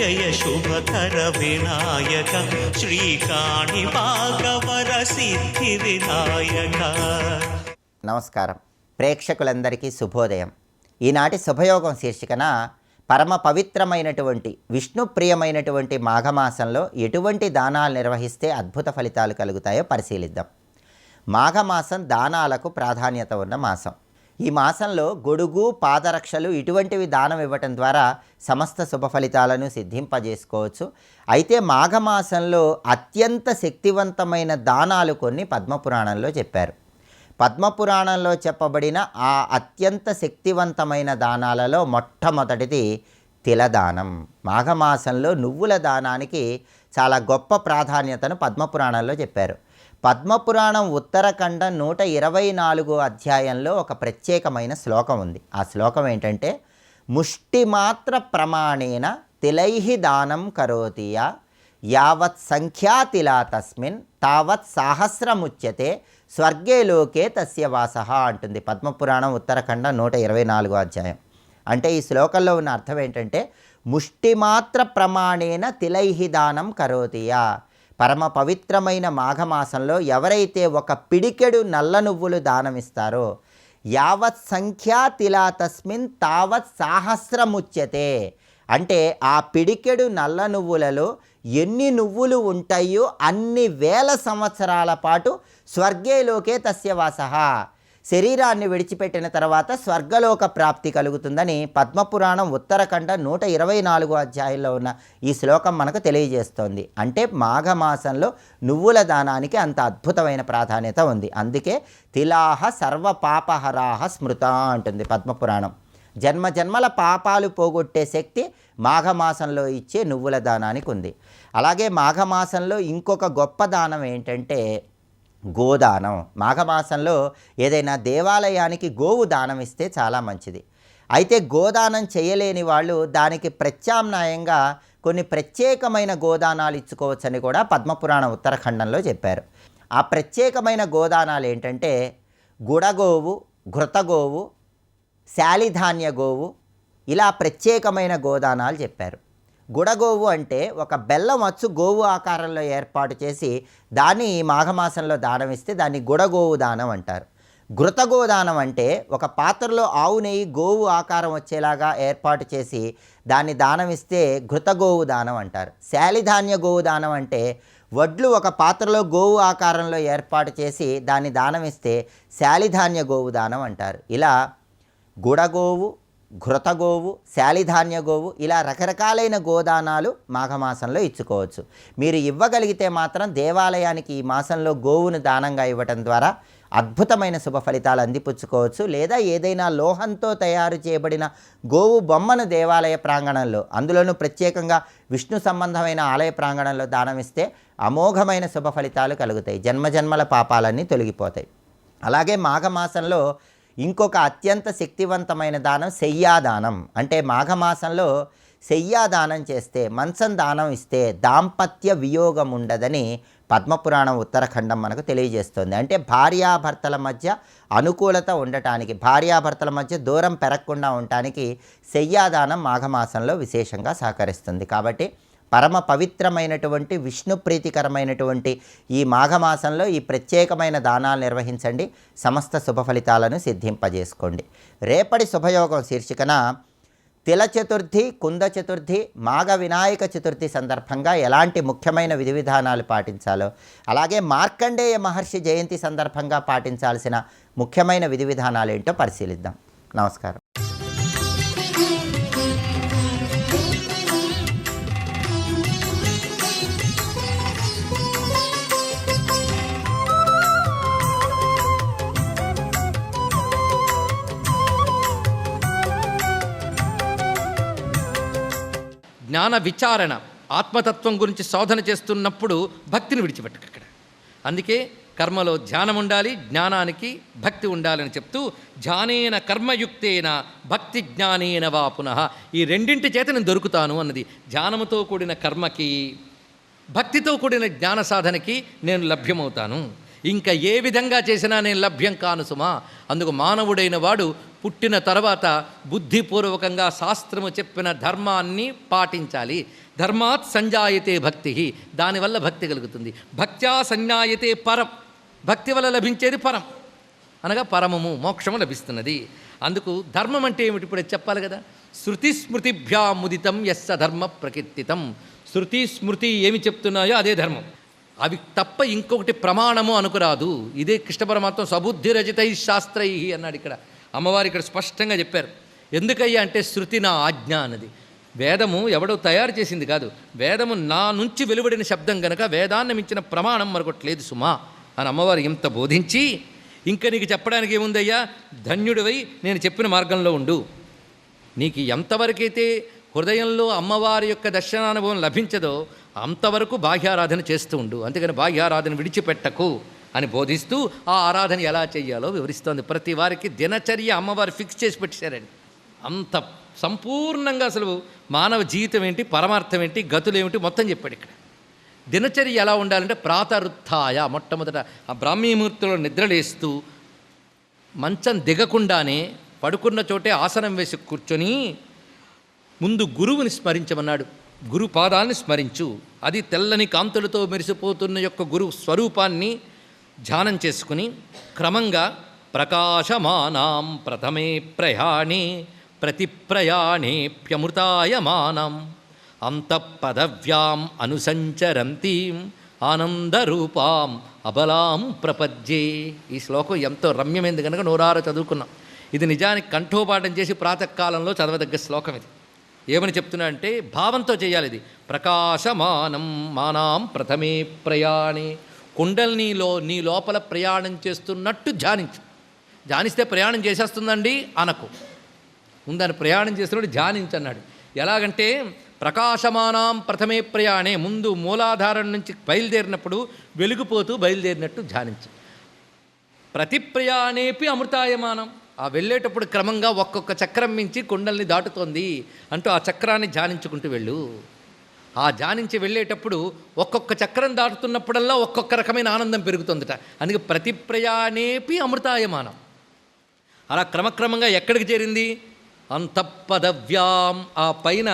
జయ శుభకర వినాయక శ్రీకాణి భాగవర సిద్ధి వినాయక. నమస్కారం ప్రేక్షకులందరికీ శుభోదయం. ఈనాటి శుభయోగం శీర్షికన పరమ పవిత్రమైనటువంటి విష్ణుప్రియమైనటువంటి మాఘమాసంలో ఎటువంటి దానాలు నిర్వహిస్తే అద్భుత ఫలితాలు కలుగుతాయో పరిశీలిద్దాం. మాఘమాసం దానాలకు ప్రాధాన్యత ఉన్న మాసం. ఈ మాసంలో గొడుగు, పాదరక్షలు ఇటువంటివి దానం ఇవ్వటం ద్వారా సమస్త శుభ ఫలితాలను సిద్ధింపజేసుకోవచ్చు. అయితే మాఘమాసంలో అత్యంత శక్తివంతమైన దానాలు కొన్ని పద్మపురాణంలో చెప్పారు. పద్మపురాణంలో చెప్పబడిన ఆ అత్యంత శక్తివంతమైన దానాలలో మొట్టమొదటిది తిలదానం. మాఘమాసంలో నువ్వుల దానానికి చాలా గొప్ప ప్రాధాన్యతను పద్మపురాణంలో చెప్పారు. పద్మపురాణం ఉత్తరఖండ 124 అధ్యాయంలో ఒక ప్రత్యేకమైన శ్లోకం ఉంది. ఆ శ్లోకం ఏంటంటే, ముష్టిమాత్ర ప్రమాణేన తిలైః దానం కరోతియా యావత్ సంఖ్యా తిలా తస్మిన్ తావత్ సహస్రముచ్యతే స్వర్గే లోకే తస్య వాసః అంటుంది పద్మపురాణం ఉత్తరఖండ 124 అధ్యాయం. అంటే ఈ శ్లోకంలో ఉన్న అర్థం ఏంటంటే, ముష్టిమాత్ర ప్రమాణేన తిలైః దానం కరోతియా, పరమ పవిత్రమైన మాఘమాసంలో ఎవరైతే ఒక పిడికెడు నల్ల నువ్వులు దానమిస్తారో యావత్ సంఖ్యా తిలా తస్మిన్ తావత్ సహస్రముచ్యతే, అంటే ఆ పిడికెడు నల్ల నువ్వులలో ఎన్ని నువ్వులు ఉంటాయో అన్ని వేల సంవత్సరాల పాటు స్వర్గేలోకే తస్య వాసః, శరీరాన్ని విడిచిపెట్టిన తర్వాత స్వర్గలోక ప్రాప్తి కలుగుతుందని పద్మపురాణం ఉత్తరఖండ 124 అధ్యాయంలో ఉన్న ఈ శ్లోకం మనకు తెలియజేస్తోంది. అంటే మాఘమాసంలో నువ్వుల దానానికి అంత అద్భుతమైన ప్రాధాన్యత ఉంది. అందుకే తిలాహ సర్వ పాపహరాహ స్మృత అంటుంది పద్మపురాణం. జన్మ జన్మల పాపాలు పోగొట్టే శక్తి మాఘమాసంలో ఇచ్చే నువ్వుల దానానికి ఉంది. అలాగే మాఘమాసంలో ఇంకొక గొప్ప దానం ఏంటంటే గోదానం. మాఘమాసంలో ఏదైనా దేవాలయానికి గోవు దానం ఇస్తే చాలా మంచిది. అయితే గోదానం చేయలేని వాళ్ళు దానికి ప్రత్యామ్నాయంగా కొన్ని ప్రత్యేకమైన గోదానాలు ఇచ్చుకోవచ్చని కూడా పద్మపురాణం ఉత్తరఖండంలో చెప్పారు. ఆ ప్రత్యేకమైన గోదానాలు ఏంటంటే గుడగోవు, ఘృతగోవు, శాలిధాన్య గోవు, ఇలా ప్రత్యేకమైన గోదానాలు చెప్పారు. గుడగోవు అంటే ఒక బెల్లం అచ్చు గోవు ఆకారంలో ఏర్పాటు చేసి దాన్ని మాఘమాసంలో దానం ఇస్తే దాన్ని గుడగోవు దానం అంటారు. ఘృతగోదానం అంటే ఒక పాత్రలో ఆవు నెయ్యి గోవు ఆకారం వచ్చేలాగా ఏర్పాటు చేసి దాన్ని దానం ఇస్తే ఘృతగోవు దానం అంటారు. శాలిధాన్య గోవు దానం అంటే వడ్లు ఒక పాత్రలో గోవు ఆకారంలో ఏర్పాటు చేసి దాన్ని దానం ఇస్తే శాలిధాన్య గోవు దానం అంటారు. ఇలా గుడగోవు, ఘృతగోవు, శాలిధాన్య గోవు, ఇలా రకరకాలైన గోదానాలు మాఘమాసంలో ఇచ్చుకోవచ్చు. మీరు ఇవ్వగలిగితే మాత్రం దేవాలయానికి ఈ మాసంలో గోవును దానంగా ఇవ్వటం ద్వారా అద్భుతమైన శుభ ఫలితాలు అందిపుచ్చుకోవచ్చు. లేదా ఏదైనా లోహంతో తయారు చేయబడిన గోవు బొమ్మను దేవాలయ ప్రాంగణంలో, అందులోనూ ప్రత్యేకంగా విష్ణు సంబంధమైన ఆలయ ప్రాంగణంలో దానమిస్తే అమోఘమైన శుభ ఫలితాలు కలుగుతాయి. జన్మజన్మల పాపాలన్నీ తొలగిపోతాయి. అలాగే మాఘమాసంలో ఇంకొక అత్యంత శక్తివంతమైన దానం శయ్యాదానం. అంటే మాఘమాసంలో శయ్యాదానం చేస్తే, మంచం దానం ఇస్తే దాంపత్య వియోగం ఉండదని పద్మపురాణం ఉత్తరఖండం మనకు తెలియజేస్తుంది. అంటే భార్యాభర్తల మధ్య అనుకూలత ఉండటానికి, భార్యాభర్తల మధ్య దూరం పెరగకుండా ఉండటానికి శయ్యాదానం మాఘమాసంలో విశేషంగా సహకరిస్తుంది. కాబట్టి పరమ పవిత్రమైనటువంటి విష్ణు ప్రీతికరమైనటువంటి ఈ మాఘమాసంలో ఈ ప్రత్యేకమైన దానాలు నిర్వహించండి. సమస్త శుభ ఫలితాలను సిద్ధింపజేసుకోండి. రేపటి శుభయోగం శీర్షికన తిల చతుర్థి, కుంద చతుర్థి, మాఘ వినాయక చతుర్థి సందర్భంగా ఎలాంటి ముఖ్యమైన విధి విధానాలు పాటించాలో, అలాగే మార్కండేయ మహర్షి జయంతి సందర్భంగా పాటించాల్సిన ముఖ్యమైన విధి విధానాలు ఏంటో పరిశీలిద్దాం. నమస్కారం. జ్ఞాన విచారణ, ఆత్మతత్వం గురించి శోధన చేస్తున్నప్పుడు భక్తిని విడిచిపెట్టకు అక్కడ. అందుకే కర్మలో ధ్యానం ఉండాలి, జ్ఞానానికి భక్తి ఉండాలని చెప్తూ ధ్యానేన కర్మయుక్తేన భక్తి జ్ఞానేన వా పునః, ఈ రెండింటి చేత నేను దొరుకుతాను అన్నది. ధ్యానముతో కూడిన కర్మకి, భక్తితో కూడిన జ్ఞాన సాధనకి నేను లభ్యమవుతాను. ఇంకా ఏ విధంగా చేసినా నేను లభ్యం కాను సుమా. అందుకు మానవుడైన వాడు పుట్టిన తర్వాత బుద్ధిపూర్వకంగా శాస్త్రము చెప్పిన ధర్మాన్ని పాటించాలి. ధర్మాత్ సంజాయతే భక్తి, దానివల్ల భక్తి కలుగుతుంది. భక్త్యా సంజ్ఞాయతే పరం, భక్తి వల్ల లభించేది పరం, అనగా పరమము మోక్షము లభిస్తున్నది. అందుకు ధర్మం అంటే ఏమిటి ఇప్పుడు చెప్పాలి కదా. శృతి స్మృతిభ్యాముదితం యస్స ధర్మ ప్రకీర్తితం. శృతి స్మృతి ఏమి చెప్తున్నాయో అదే ధర్మం, అవి తప్ప ఇంకొకటి ప్రమాణము అనుకురాదు. ఇదే కృష్ణ పరమాత్మ సబుద్ధి రచితై శాస్త్రై అన్నాడు. ఇక్కడ అమ్మవారు ఇక్కడ స్పష్టంగా చెప్పారు. ఎందుకయ్యా అంటే శృతి నా ఆజ్ఞ అన్నది. వేదము ఎవడో తయారు చేసింది కాదు, వేదము నా నుంచి వెలువడిన శబ్దం గనక వేదాన్ని మించిన ప్రమాణం మరొకటి లేదు సుమా అని అమ్మవారు ఎంత బోధించి, ఇంకా నీకు చెప్పడానికి ఏముందయ్యా, ధన్యుడివై నేను చెప్పిన మార్గంలో ఉండు. నీకు ఎంతవరకైతే హృదయంలో అమ్మవారి యొక్క దర్శనానుభవం లభించదో అంతవరకు బాహ్యారాధన చేస్తూ ఉండు, అంతేగాని బాహ్యారాధన విడిచిపెట్టకు అని బోధిస్తూ ఆ ఆరాధన ఎలా చెయ్యాలో వివరిస్తోంది. ప్రతి వారికి దినచర్య అమ్మవారు ఫిక్స్ చేసి పెట్టారండి. అంత సంపూర్ణంగా అసలు మానవ జీవితం ఏంటి, పరమార్థం ఏంటి, గతులు ఏమిటి మొత్తం చెప్పాడు ఇక్కడ. దినచర్య ఎలా ఉండాలంటే ప్రాతరుత్థాయ, మొట్టమొదట ఆ బ్రాహ్మీముహూర్తంలో నిద్రలేస్తూ మంచం దిగకుండానే పడుకున్న చోటే ఆసనం వేసి కూర్చొని ముందు గురువుని స్మరించమన్నాడు. గురు పాదాలని స్మరించు, అది తెల్లని కాంతులతో మెరిసిపోతున్న యొక్క గురు స్వరూపాన్ని ధ్యానం చేసుకుని క్రమంగా ప్రకాశమానాం ప్రథమే ప్రయాణే ప్రతి ప్రయాణేప్యమృతాయమానం అంతఃపదవ్యాం అనుసంచరంతీం ఆనందరూపాం అబలాం ప్రపద్యే. ఈ శ్లోకం ఎంతో రమ్యమైంది కనుక నోరారు చదువుకున్నాం. ఇది నిజానికి కంఠోపాఠం చేసి ప్రాతకాలంలో చదవదగ్గ శ్లోకం ఇది. ఏమని చెప్తున్నా అంటే భావంతో చేయాలి. ఇది ప్రకాశమానం మానాం ప్రథమే ప్రయాణే, కుండల్నీలో నీ లోపల ప్రయాణం చేస్తున్నట్టు ధ్యానించు. ధ్యానిస్తే ప్రయాణం చేసేస్తుందండి అనకు, ముందని ప్రయాణం చేస్తున్నట్టు ధ్యానించన్నాడు. ఎలాగంటే ప్రకాశమానాం ప్రథమే ప్రయాణే, ముందు మూలాధారం నుంచి బయలుదేరినప్పుడు వెలిగిపోతూ బయలుదేరినట్టు ధ్యానించు. ప్రతి ప్రయాణేపి అమృతాయమానం, ఆ వెళ్ళేటప్పుడు క్రమంగా ఒక్కొక్క చక్రం మించి కుండల్ని దాటుతోంది అంటూ ఆ చక్రాన్ని ధ్యానించుకుంటూ వెళ్ళు. ఆ ధ్యానించి వెళ్ళేటప్పుడు ఒక్కొక్క చక్రం దాటుతున్నప్పుడల్లా ఒక్కొక్క రకమైన ఆనందం పెరుగుతుందట. అందుకే ప్రతి ప్రయాణేపి అమృతాయమానం. అలా క్రమక్రమంగా ఎక్కడికి చేరింది, అంతఃపదవ్యాం, ఆ పైన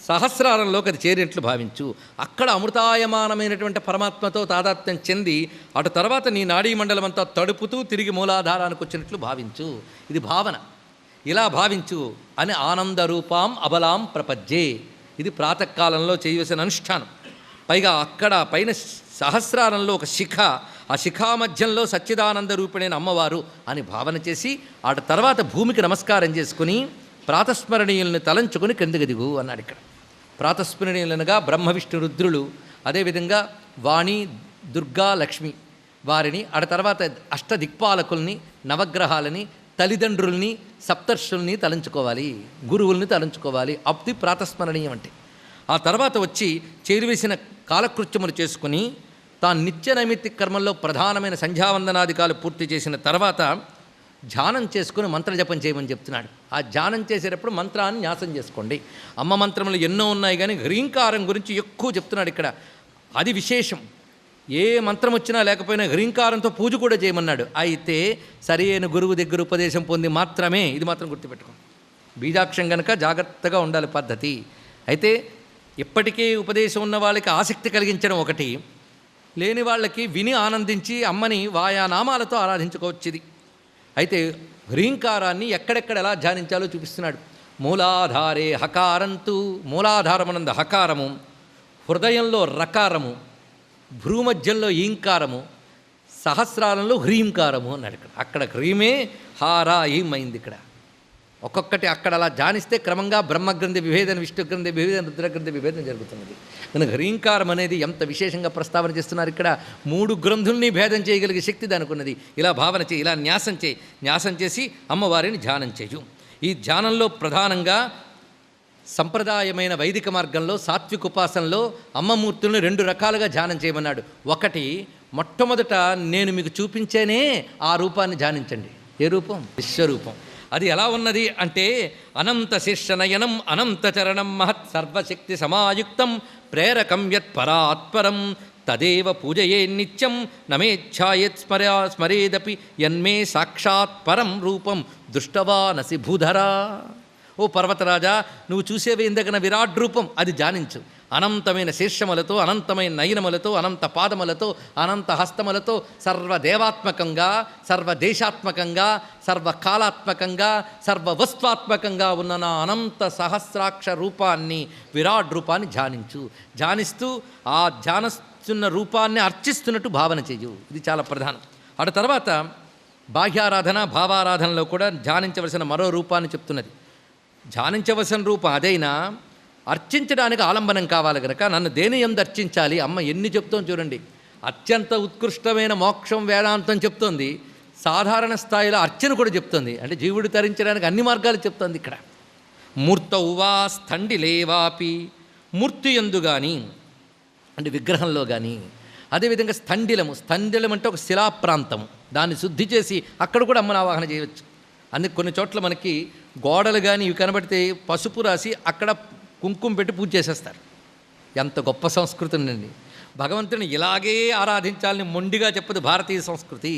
సహస్రారంలోకి అది చేరినట్లు భావించు. అక్కడ అమృతాయమానమైనటువంటి పరమాత్మతో తాదాత్మ్యం చెంది అటు తర్వాత నీ నాడీ మండలం అంతా తడుపుతూ తిరిగి మూలాధారానికి వచ్చినట్లు భావించు. ఇది భావన. ఇలా భావించు అని ఆనందరూపాం అబలాం ప్రపద్యే. ఇది ప్రాతకాలంలో చేయవలసిన అనుష్ఠానం. పైగా అక్కడ పైన సహస్రారంలో ఒక శిఖ, ఆ శిఖా మధ్యంలో సచ్చిదానంద రూపిణైన అమ్మవారు అని భావన చేసి అటు తర్వాత భూమికి నమస్కారం చేసుకుని ప్రాతస్మరణీయులను తలంచుకొని కిందకి దిగు అన్నాడు ఇక్కడ. ప్రాతస్మరణీయులనగా బ్రహ్మ విష్ణు రుద్రులు, అదేవిధంగా వాణి దుర్గా లక్ష్మి, వారిని ఆ తర్వాత అష్టదిక్పాలకుల్ని, నవగ్రహాలని, తల్లిదండ్రుల్ని, సప్తర్షుల్ని తలంచుకోవాలి, గురువుల్ని తలంచుకోవాలి. అప్తి ప్రాతస్మరణీయం అంటే. ఆ తర్వాత వచ్చి చేరివేసిన కాలకృత్యములు చేసుకుని తాను నిత్య నైమిత్తిక కర్మల్లో ప్రధానమైన సంధ్యావందనాదికాలు పూర్తి చేసిన తర్వాత ధ్యానం చేసుకుని మంత్రజపం చేయమని చెప్తున్నాడు. ఆ ధ్యానం చేసేటప్పుడు మంత్రాన్ని న్యాసం చేసుకోండి. అమ్మ మంత్రములు ఎన్నో ఉన్నాయి కానీ హ్రీంకారం గురించి ఎక్కువ చెప్తున్నాడు ఇక్కడ. అది విశేషం. ఏ మంత్రం వచ్చినా లేకపోయినా హ్రీంకారంతో పూజ కూడా చేయమన్నాడు. అయితే సరైన గురువు దగ్గర ఉపదేశం పొంది మాత్రమే, ఇది మాత్రం గుర్తుపెట్టుకోండి. బీజాక్షం కనుక జాగ్రత్తగా ఉండాలి పద్ధతి. అయితే ఇప్పటికే ఉపదేశం ఉన్న వాళ్ళకి ఆసక్తి కలిగించడం ఒకటి, లేని వాళ్ళకి విని ఆనందించి అమ్మని వాయా నామాలతో ఆరాధించుకోవచ్చు. ఇది అయితే హ్రీంకారాన్ని ఎక్కడెక్కడ ఎలా ధ్యానించాలో చూపిస్తున్నాడు. మూలాధారే హకారంతు, మూలాధారమునంద హకారము, హృదయంలో రకారము, భ్రూమధ్యంలో ఈంకారము, సహస్రాలంలో హ్రీంకారము అన్నాడు ఇక్కడ. అక్కడ హ్రీమే హారా ఈమైంది ఇక్కడ. ఒక్కొక్కటి అక్కడ అలా ధ్యానిస్తే క్రమంగా బ్రహ్మగ్రంథి విభేదన, విష్ణుగ్రంథి విభేదన, రుద్రగ్రంథి విభేదన జరుగుతున్నది. కనుక హ్రీంకారం అనేది ఎంత విశేషంగా ప్రస్తావన చేస్తున్నారు ఇక్కడ. 3 గ్రంథుల్ని భేదం చేయగలిగే శక్తి దానికి ఉన్నది. ఇలా భావన చేయి, ఇలా న్యాసం చేయి. న్యాసం చేసి అమ్మవారిని ధ్యానం చేయు. ఈ ధ్యానంలో ప్రధానంగా సంప్రదాయమైన వైదిక మార్గంలో సాత్విక ఉపాసనలో అమ్మమూర్తులను 2 రకాలుగా ధ్యానం చేయమన్నాడు. ఒకటి, మొట్టమొదట నేను మీకు చూపించేనే ఆ రూపాన్ని ధ్యానించండి. ఏ రూపం? విశ్వరూపం. అది ఎలా ఉన్నది అంటే అనంత శీర్షనయనం అనంత చరణం మహత్ సర్వశక్తి సమాయుక్తం ప్రేరకం యత్ పరాత్పరం తదేవ పూజయే నిత్యం నమేచ్ఛాయేత్ స్మరేదపి యన్మే సాక్షాత్ పరం రూపం దృష్టవానసి భూధరా. ఓ పర్వతరాజా, నువ్వు చూసేవి ఇందకన విరాట్ రూపం, అది ధ్యానించు. అనంతమైన శీర్షములతో, అనంతమైన నయనములతో, అనంత పాదములతో, అనంత హస్తములతో, సర్వదేవాత్మకంగా, సర్వదేశాత్మకంగా, సర్వకాలాత్మకంగా, సర్వవస్త్వాత్మకంగా ఉన్న నా అనంత సహస్రాక్ష రూపాన్ని, విరాట్ రూపాన్ని ధ్యానించు. ధ్యానిస్తూ ఆ ధ్యానిస్తున్న రూపాన్ని అర్చిస్తున్నట్టు భావన చెయ్యు. ఇది చాలా ప్రధానం. అటు తర్వాత బాహ్యారాధన, భావారాధనలో కూడా ధ్యానించవలసిన మరో రూపాన్ని చెప్తున్నది. ధ్యానించవలసిన రూపం అదైనా అర్చించడానికి ఆలంబనం కావాలి కనుక నన్ను దేని యందు అర్చించాలి. అమ్మ ఎన్ని చెప్తాం చూడండి. అత్యంత ఉత్కృష్టమైన మోక్షం వేదాంతం చెప్తోంది, సాధారణ స్థాయిలో అర్చన కూడా చెప్తుంది. అంటే జీవుడు తరించడానికి అన్ని మార్గాలు చెప్తోంది ఇక్కడ. మూర్తౌవా స్థండిలేవాపి, మూర్తి యందు కానీ అంటే విగ్రహంలో కానీ, అదేవిధంగా స్థండిలము, స్థండిలం అంటే ఒక శిలా ప్రాంతము, దాన్ని శుద్ధి చేసి అక్కడ కూడా అమ్మని ఆవాహన చేయవచ్చు. అందుకే కొన్ని చోట్ల మనకి గోడలు కానీ ఇవి కనబడితే పసుపు రాసి అక్కడ కుంకుమ పెట్టి పూజ చేసేస్తారు. ఎంత గొప్ప సంస్కృతి ఉందండి. భగవంతుని ఇలాగే ఆరాధించాలని మొండిగా చెప్పదు భారతీయ సంస్కృతి.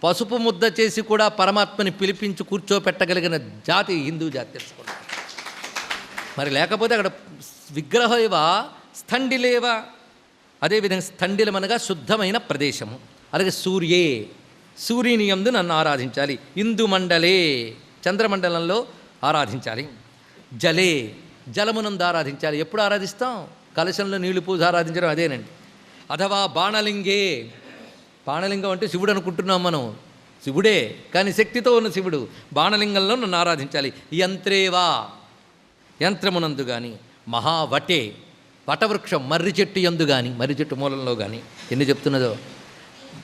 పసుపు ముద్ద చేసి కూడా పరమాత్మని పిలిపించి కూర్చోపెట్టగలిగిన జాతి హిందూ జాతి తెలుసుకోండి. మరి లేకపోతే అక్కడ విగ్రహేవా స్థండిలేవా. అదేవిధంగా స్థండిలం అనగా శుద్ధమైన ప్రదేశము. అలాగే సూర్యే, సూర్యుని యందు నన్ను ఆరాధించాలి. ఇందు మండలే, చంద్రమండలంలో ఆరాధించాలి. జలే, జలమునందు ఆరాధించాలి. ఎప్పుడు ఆరాధిస్తాం? కలశంలో నీళ్లు పూజ ఆరాధించడం అదేనండి. అథవా బాణలింగే, బాణలింగం అంటే శివుడు అనుకుంటున్నాం మనం, శివుడే కానీ శక్తితో ఉన్న శివుడు. బాణలింగంలో నన్ను ఆరాధించాలి. యంత్రేవా, యంత్రమునందు కానీ. మహావటే, వటవృక్షం మర్రి చెట్టు యందు కానీ, మర్రి చెట్టు మూలంలో కానీ. ఎన్ని చెప్తున్నదో.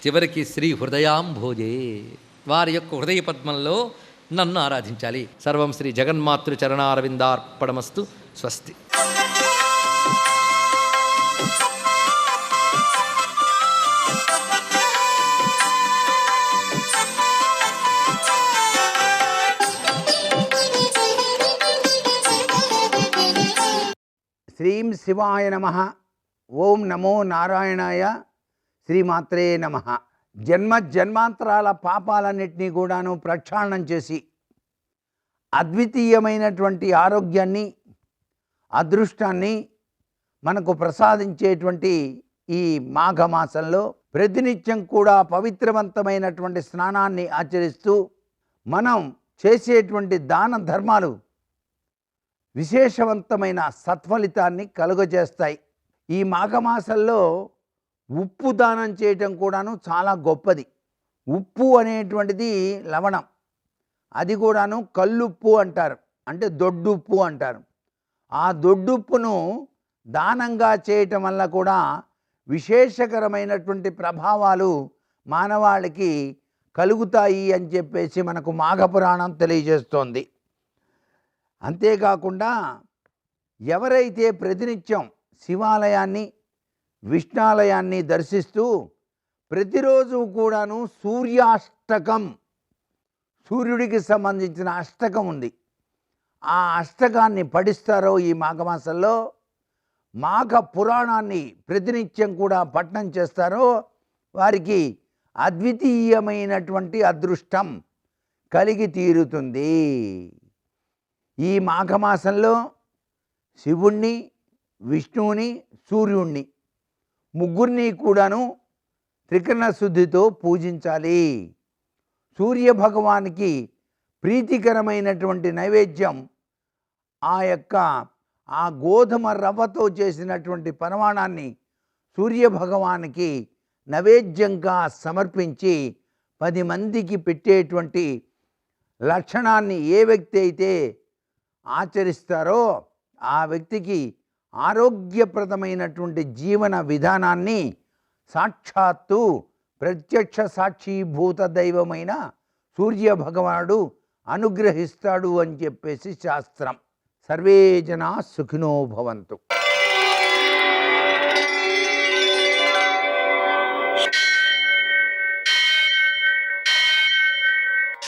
చివరికి శ్రీ హృదయాంభోజే, వారి యొక్క హృదయ పద్మంలో నన్ను ఆరాధించాలి. సర్వం శ్రీ జగన్మాతృ చరణారవిందార్పణమస్తు. స్వస్తి. శ్రీం శివాయ నమః. ఓం నమో నారాయణాయ. శ్రీమాత్రే నమః. జన్మాంతరాల పాపాలన్నింటినీ కూడాను ప్రక్షాళనం చేసి అద్వితీయమైనటువంటి ఆరోగ్యాన్ని, అదృష్టాన్ని మనకు ప్రసాదించేటువంటి ఈ మాఘమాసంలో ప్రతినిత్యం కూడా పవిత్రవంతమైనటువంటి స్నానాన్ని ఆచరిస్తూ మనం చేసేటువంటి దాన ధర్మాలు విశేషవంతమైన సత్ఫలితాన్ని కలుగజేస్తాయి. ఈ మాఘమాసంలో ఉప్పు దానం చేయటం కూడాను చాలా గొప్పది. ఉప్పు అనేటువంటిది లవణం, అది కూడాను కల్లుప్పు అంటారు, అంటే దొడ్డుప్పు అంటారు. ఆ దొడ్డుప్పును దానంగా చేయటం వల్ల కూడా విశేషకరమైనటువంటి ప్రభావాలు మానవాళికి కలుగుతాయి అని చెప్పేసి మనకు మాఘపురాణం తెలియజేస్తోంది. అంతేకాకుండా ఎవరైతే ప్రతినిత్యం శివాలయాన్ని, విష్ణాలయాన్ని దర్శిస్తూ ప్రతిరోజు కూడాను సూర్యాష్టకం, సూర్యుడికి సంబంధించిన అష్టకం ఉంది, ఆ అష్టకాన్ని పఠిస్తారో ఈ మాఘమాసంలో, మాఘ పురాణాన్ని ప్రతినిత్యం కూడా పఠనం చేస్తారో వారికి అద్వితీయమైనటువంటి అదృష్టం కలిగి తీరుతుంది. ఈ మాఘమాసంలో శివుణ్ణి, విష్ణువుని, సూర్యుణ్ణి ముగ్గురిని కూడాను త్రికరణ శుద్ధితో పూజించాలి. సూర్య భగవానికి ప్రీతికరమైనటువంటి నైవేద్యం ఆ గోధుమ రవ్వతో చేసినటువంటి పరమాణాన్ని సూర్యభగవానికి నైవేద్యంగా సమర్పించి 10 మందికి పెట్టేటువంటి లక్షణాన్ని ఏ వ్యక్తి అయితే ఆచరిస్తారో ఆ వ్యక్తికి ఆరోగ్యప్రదమైనటువంటి జీవన విధానాన్ని సాక్షాత్తు ప్రత్యక్ష సాక్షీభూత దైవమైన సూర్య భగవానుడు అనుగ్రహిస్తాడు అని చెప్పేసి శాస్త్రం. సర్వే జనా సుఖినో భవంతు.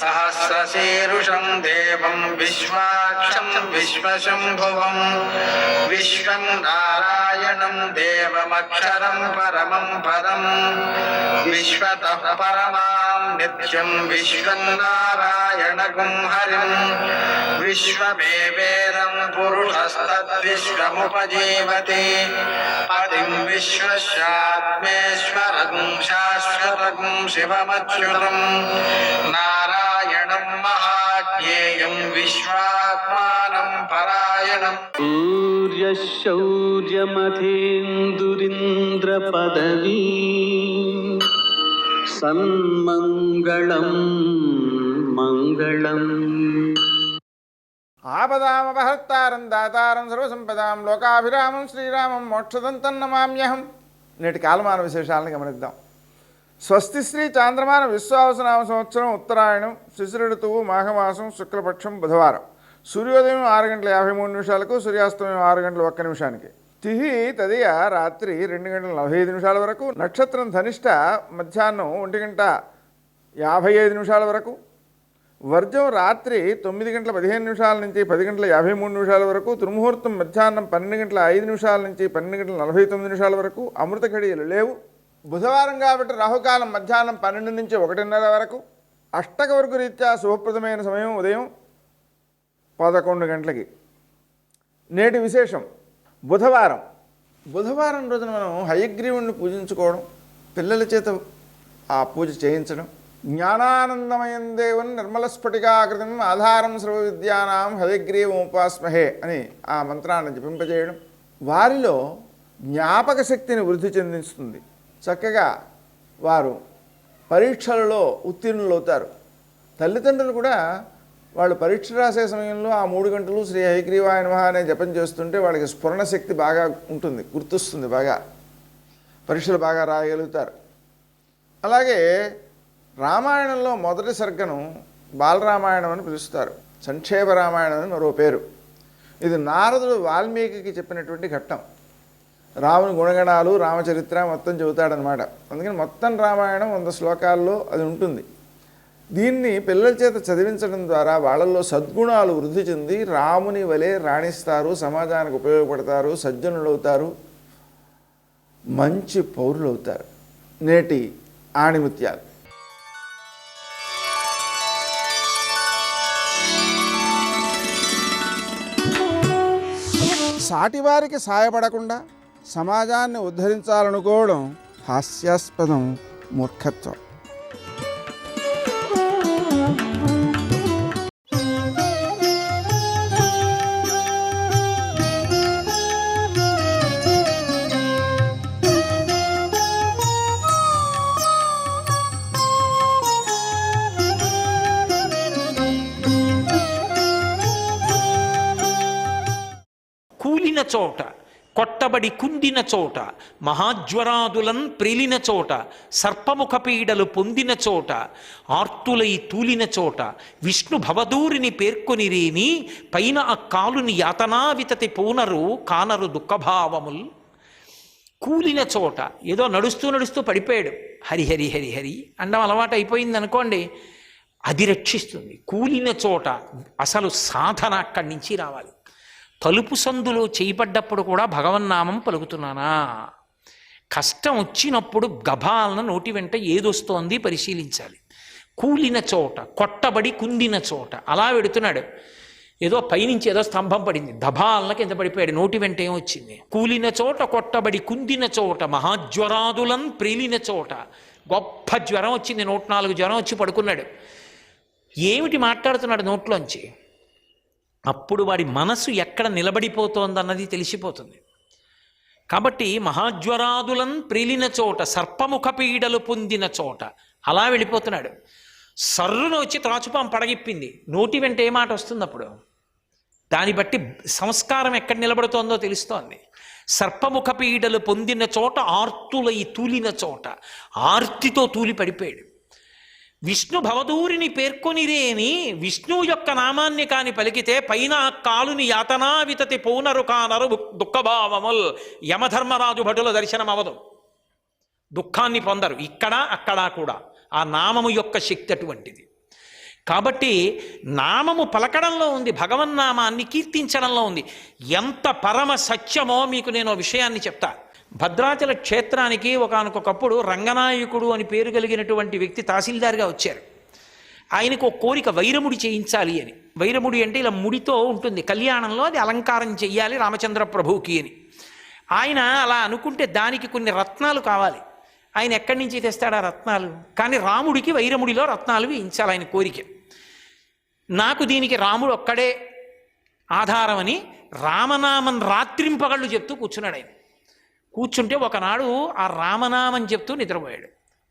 सहस्रशीरुषं देवं विश्वाक्षं विश्वशम्भुवं विश्वं नारायणं देवमक्षरं परमं पदं विश्वतः परमां नित्यं विश्वं नारायणगुं हरिं विश्वमेवेदं पुरुषस्तद्विश्वमुपजीवति पतिं विश्वस्यात्मेश्वरं शाश्वतं शिवमच्युतं नारायणं महाज्ञेयं विश्वात्मानं परायणं सूर्यशौर्यमथेन्दुरिन्द्रपदवी सन्मङ्गलं मङ्गलम् ఆపదామపహర్తారం దాతారం సర్వసంపదాం లోకాభిరామం శ్రీరామం మోక్షదంతం నమామ్యహం. నేటి కాలమాన విశేషాలను గమనిద్దాం. స్వస్తి శ్రీ చాంద్రమాన విశ్వావసనామ సంవత్సరం ఉత్తరాయణం శిశిర ఋతువు మాఘమాసం శుక్లపక్షం బుధవారం. సూర్యోదయం 6:53 సూర్యాస్తమయం 6:01. తిథి తదియ రాత్రి 2:45 వరకు. నక్షత్రం ధనిష్ట మధ్యాహ్నం 1:55 వరకు. వర్జం రాత్రి 9:15 నుంచి 10:53 వరకు. దుర్ముహూర్తం మధ్యాహ్నం 12:05 నుంచి 12:49 వరకు. అమృత ఘడియలు లేవు. బుధవారం కాబట్టి రాహుకాలం మధ్యాహ్నం 12 నుంచి 1:30 వరకు. అష్టక వరకు రీత్యా శుభప్రదమైన సమయం ఉదయం 11 గంటలకి. నేటి విశేషం బుధవారం. బుధవారం రోజున మనం హయగ్రీవుణ్ణి పూజించుకోవడం, పిల్లల చేత ఆ పూజ చేయించడం, జ్ఞానానందమయం దేవుని నిర్మల స్ఫటికాకృతం ఆధారం సర్వ విద్యానాం హయగ్రీవముపాస్మహే అని ఆ మంత్రాన్ని జపింపజేయడం వారిలో జ్ఞాపక శక్తిని వృద్ధి చెందిస్తుంది. చక్కగా వారు పరీక్షలలో ఉత్తీర్ణులవుతారు. తల్లిదండ్రులు కూడా వాళ్ళు పరీక్ష రాసే సమయంలో ఆ 3 గంటలు శ్రీ హయగ్రీవాయ నమః అనే జపం చేస్తుంటే వాళ్ళకి స్ఫురణ శక్తి బాగా ఉంటుంది, గుర్తొస్తుంది, బాగా పరీక్షలు బాగా రాయగలుగుతారు. అలాగే రామాయణంలో మొదటి సర్గను బాలరామాయణం అని పిలుస్తారు. సంక్షేప రామాయణం అని మరో పేరు. ఇది నారదుడు వాల్మీకి చెప్పినటువంటి ఘట్టం. రాముని గుణగణాలు, రామచరిత్ర మొత్తం చెబుతాడనమాట. అందుకని మొత్తం రామాయణం 100 శ్లోకాల్లో అది ఉంటుంది. దీన్ని పిల్లల చేత చదివించడం ద్వారా వాళ్ళల్లో సద్గుణాలు వృద్ధి చెంది రాముని వలె రాణిస్తారు, సమాజానికి ఉపయోగపడతారు, సజ్జనులు అవుతారు, మంచి పౌరులు అవుతారు. నేటి ఆణిముత్యాలు. సాటివారికి సాయపడకుండా సమాజాన్ని ఉద్ధరించాలనుకోవడం హాస్యాస్పదం, మూర్ఖత్వం. కూలిన చోట, కొట్టబడి కుందిన చోట, మహాజ్వరాదులన్ ప్రిలిన చోట, సర్పముఖ పీడలు పొందిన చోట, ఆర్తులై తూలిన చోట, విష్ణు భవదూరిని పేర్కొనిరేని పైన ఆ కాలుని యాతనావితతి పూనరు కానరు దుఃఖభావముల్. కూలిన చోట, ఏదో నడుస్తూ నడుస్తూ పడిపోయాడు, హరిహరి హరిహరి అండం అలవాటు అయిపోయింది అనుకోండి, అది రక్షిస్తుంది. కూలిన చోట అసలు సాధన అక్కడి నుంచి రావాలి. తలుపు సందులో చేయబడ్డప్పుడు కూడా భగవన్నామం పలుకుతున్నానా? కష్టం వచ్చినప్పుడు గభాలను నోటి వెంట ఏదొస్తోంది పరిశీలించాలి. కూలిన చోట, కొట్టబడి కుందిన చోట అలా వెడుతున్నాడు. ఏదో పైనుంచి ఏదో స్తంభం పడింది, దభాలన కింద పడిపోయాడు, నోటి వెంట ఏమొచ్చింది? కూలిన చోట, కొట్టబడి కుందిన చోట, మహాజ్వరాదులన్ ప్రేలిన చోట. గొప్ప జ్వరం వచ్చింది, 104 జ్వరం వచ్చి పడుకున్నాడు. ఏమిటి మాట్లాడుతున్నాడు నోట్లోంచి? అప్పుడు వాడి మనసు ఎక్కడ నిలబడిపోతోందన్నది తెలిసిపోతుంది. కాబట్టి మహాజ్వరాదులన్ ప్రిలిన చోట, సర్పముఖ పీడలు పొందిన చోట అలా వెళ్ళిపోతున్నాడు. సర్రును వచ్చి త్రాచుపాం పడగిప్పింది, నోటి వెంట ఏ మాట వస్తుంది? అప్పుడు దాన్ని బట్టి సంస్కారం ఎక్కడ నిలబడుతోందో తెలుస్తోంది. సర్పముఖ పీడలు పొందిన చోట, ఆర్తులై తూలిన చోట, ఆర్తితో తూలి పడిపోయాడు. విష్ణు భవదూరిని పేర్కొనిరేని విష్ణువు యొక్క నామాన్ని కాని పలికితే పైన కాలుని యాతనావితతి పౌనరు కానరు దుఃఖభావముల్. యమధర్మరాజు భటుల దర్శనం అవదు, దుఃఖాన్ని పొందరు ఇక్కడ అక్కడా కూడా. ఆ నామము యొక్క శక్తి అటువంటిది. కాబట్టి నామము పలకడంలో ఉంది, భగవన్నామాన్ని కీర్తించడంలో ఉంది. ఎంత పరమ సత్యమో మీకు నేను విషయాన్ని చెప్తా. భద్రాచల క్షేత్రానికి ఒకానొకప్పుడు రంగనాయకుడు అని పేరు కలిగినటువంటి వ్యక్తి తహసీల్దార్గా వచ్చారు. ఆయనకు ఒక కోరిక, వైరముడి చేయించాలి అని. వైరముడి అంటే ఇలా ముడితో ఉంటుంది, కళ్యాణంలో అది అలంకారం చెయ్యాలి రామచంద్ర ప్రభువుకి అని. ఆయన అలా అనుకుంటే దానికి కొన్ని రత్నాలు కావాలి. ఆయన ఎక్కడి నుంచి తెస్తాడు ఆ రత్నాలు? కానీ రాముడికి వైరముడిలో రత్నాలు వేయించాలి ఆయన కోరిక. నాకు దీనికి రాముడు ఒక్కడే ఆధారమని రామనామం రాత్రింపగళ్ళు చెప్తూ కూర్చున్నాడు ఆయన. కూర్చుంటే ఒకనాడు ఆ రామనామం చెప్తూ నిద్రపోయాడు.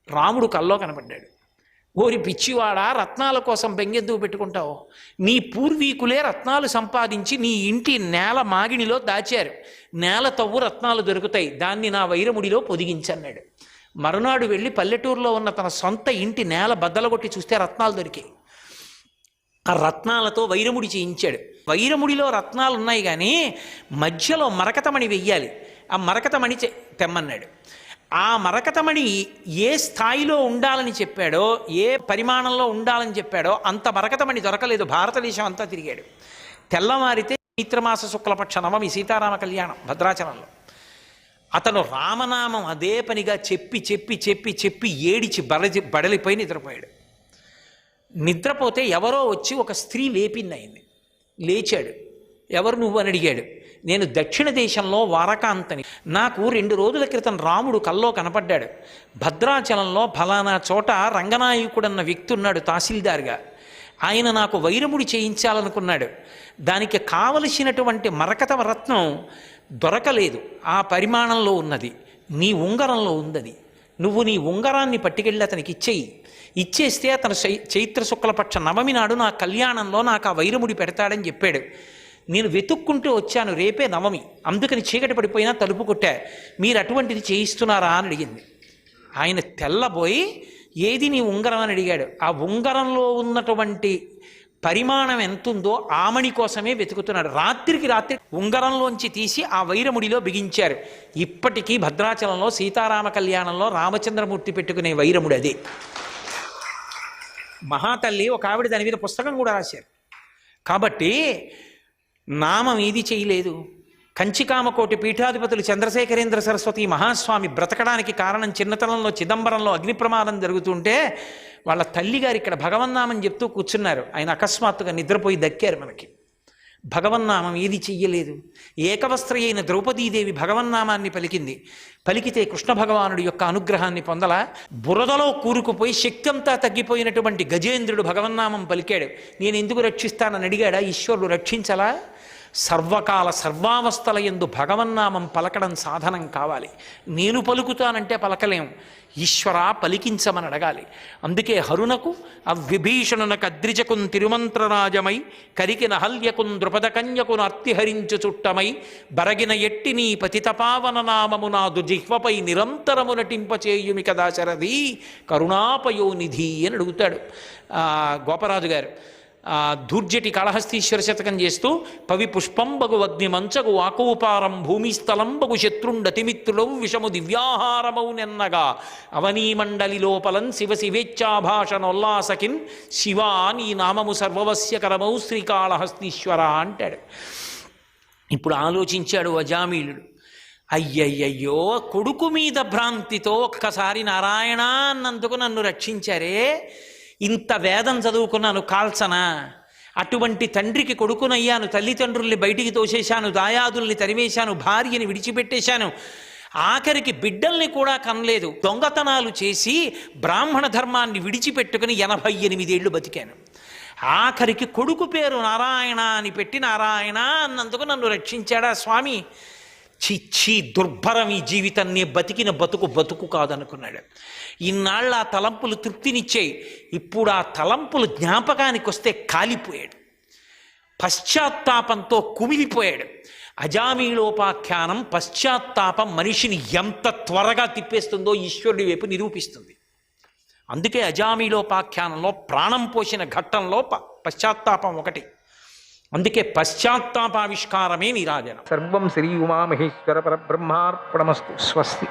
రాముడు కల్లో కనపడ్డాడు. ఓరి పిచ్చివాడా, రత్నాల కోసం బెంగెందుకు పెట్టుకుంటావు? నీ పూర్వీకులే రత్నాలు సంపాదించి నీ ఇంటి నేల మాగిణిలో దాచారు. నేల తవ్వు రత్నాలు దొరుకుతాయి, దాన్ని నా వైరముడిలో పొదిగించన్నాడు. మరునాడు వెళ్ళి పల్లెటూరులో ఉన్న తన సొంత ఇంటి నేల బద్దలగొట్టి చూస్తే రత్నాలు దొరికాయి. ఆ రత్నాలతో వైరముడి చేయించాడు. వైరముడిలో రత్నాలు ఉన్నాయి కానీ మధ్యలో మరకతమణి వెయ్యాలి. ఆ మరకతమణి తెమ్మన్నాడు. ఆ మరకతమణి ఏ స్థాయిలో ఉండాలని చెప్పాడో, ఏ పరిమాణంలో ఉండాలని చెప్పాడో అంత మరకతమణి దొరకలేదు. భారతదేశం అంతా తిరిగాడు. తెల్లవారితే చైత్రమాస శుక్లపక్ష నవమి సీతారామ కళ్యాణం భద్రాచలంలో. అతను రామనామం అదే పనిగా చెప్పి చెప్పి చెప్పి చెప్పి ఏడిచి బడలిపోయి నిద్రపోయాడు. నిద్రపోతే ఎవరో వచ్చి ఒక స్త్రీ లేపింది ఆయన్ని. లేచాడు. ఎవరు నువ్వు అని అడిగాడు. నేను దక్షిణ దేశంలో వారకాంతని. నాకు 2 రోజుల క్రితం రాముడు కల్లో కనపడ్డాడు. భద్రాచలంలో ఫలానా చోట రంగనాయకుడన్న వ్యక్తి ఉన్నాడు తహసీల్దార్గా. ఆయన నాకు వైరముడి చేయించాలనుకున్నాడు. దానికి కావలసినటువంటి మరకత రత్నం దొరకలేదు. ఆ పరిమాణంలో ఉన్నది నీ ఉంగరంలో ఉందది. నువ్వు నీ ఉంగరాన్ని పట్టుకెళ్ళి అతనికి ఇచ్చేయి. ఇచ్చేస్తే అతను చైత్ర శుక్లపక్ష నవమి నాడు నా కళ్యాణంలో నాకు ఆ వైరముడి పెడతాడని చెప్పాడు. నేను వెతుక్కుంటూ వచ్చాను, రేపే నవమి, అందుకని చీకటి పడిపోయినా తలుపు కొట్టా. మీరు అటువంటిది చేయిస్తున్నారా అని అడిగింది. ఆయన తెల్లబోయి ఏది నీ ఉంగరం అని అడిగాడు. ఆ ఉంగరంలో ఉన్నటువంటి పరిమాణం ఎంతుందో ఆమణి కోసమే వెతుకుతున్నాడు. రాత్రికి రాత్రి ఉంగరంలోంచి తీసి ఆ వైరముడిలో బిగించారు. ఇప్పటికీ భద్రాచలంలో సీతారామ కళ్యాణంలో రామచంద్రమూర్తి పెట్టుకునే వైరముడు అదే. మహాతల్లి ఒక ఆవిడ దాని మీద పుస్తకం కూడా రాశారు. కాబట్టి నామం ఏది చేయలేదు. కంచికామకోటి పీఠాధిపతులు చంద్రశేఖరేంద్ర సరస్వతి మహాస్వామి బ్రతకడానికి కారణం చిన్నతనంలో చిదంబరంలో అగ్ని ప్రమాదం జరుగుతుంటే వాళ్ళ తల్లిగారు ఇక్కడ భగవన్నామం చెప్తూ కూర్చున్నారు. ఆయన అకస్మాత్తుగా నిద్రపోయి దక్కారు మనకి. భగవన్నామం ఏది చెయ్యలేదు. ఏకవస్త్ర అయిన ద్రౌపదీదేవి భగవన్నామాన్ని పలికింది. పలికితే కృష్ణ భగవానుడి యొక్క అనుగ్రహాన్ని పొందల. బురదలో కూరుకుపోయి శక్తి అంతా తగ్గిపోయినటువంటి గజేంద్రుడు భగవన్నామం పలికాడు. నేను ఎందుకు రక్షిస్తానని అడిగాడా? ఈశ్వరుడు రక్షించలా? సర్వకాల సర్వావస్థల యందు భగవన్నామం పలకడం సాధనం కావాలి. నేను పలుకుతానంటే పలకలేం. ఈశ్వరా పలికించమని అడగాలి. అందుకే హరునకు అవ్విభీషణునకు అద్రిజకున్ తిరుమంత్రరాజమై కరికిన హల్యకున్ ద్రుపదకన్యకును అర్తిహరించు చుట్టమై బరగిన ఎట్టి నీ పతితపావన నామము నాదు జిహ్వపై నిరంతరము నటింపచేయుమి కదా శరథి కరుణాపయోనిధి అని అడుగుతాడు గోపరాజు గారు. ధూర్జటి కాళహస్తీశ్వర శతకం చేస్తూ పవి పుష్పంబగు అగ్ని మంచగు ఆకూపారం భూమిస్థలంబగు శత్రుండతిమిత్రులవు విషము దివ్యాహారమౌ నెన్నగా అవనీమండలి లోపలం శివ శివేచ్ఛాభాషణోల్లాసకిన్ శివా నీ నామము సర్వవస్యకరమౌ శ్రీకాళహస్తీశ్వర అంటాడు. ఇప్పుడు ఆలోచించాడు అజామీలుడు. అయ్యయ్యయ్యో, కొడుకు మీద భ్రాంతితో ఒక్కసారి నారాయణ అన్నందుకు నన్ను రక్షించారే, ఇంత వేదం చదువుకున్నాను కాల్చనా? అటువంటి తండ్రికి కొడుకునయ్యాను, తల్లిదండ్రుల్ని బయటికి తోసేశాను, దాయాదుల్ని తరివేశాను, భార్యని విడిచిపెట్టేశాను, ఆఖరికి బిడ్డల్ని కూడా కనలేదు, దొంగతనాలు చేసి బ్రాహ్మణ ధర్మాన్ని విడిచిపెట్టుకుని 88 ఏళ్ళు బతికాను. ఆఖరికి కొడుకు పేరు నారాయణ అని పెట్టి నారాయణ అన్నందుకు నన్ను రక్షించాడా స్వామి? చిచ్చి దుర్భరం ఈ జీవితాన్ని, బతికిన బతుకు కాదనుకున్నాడు. ఇన్నాళ్ళు ఆ తలంపులు తృప్తినిచ్చాయి. ఇప్పుడు ఆ తలంపులు జ్ఞాపకానికి వస్తే కాలిపోయాడు. పశ్చాత్తాపంతో కుమిలిపోయాడు. అజామీలోపాఖ్యానం పశ్చాత్తాపం మనిషిని ఎంత త్వరగా తిప్పేస్తుందో ఈశ్వరుడి వైపు నిరూపిస్తుంది. అందుకే అజామీలోపాఖ్యానంలో ప్రాణం పోసిన ఘట్టంలో పశ్చాత్తాపం ఒకటి. అందుకే పశ్చాత్తాపావిష్కారమే నీరాజనం. సర్వం శ్రీ ఉమామహేశ్వర పరబ్రహ్మార్పణమస్తు. స్వస్తి.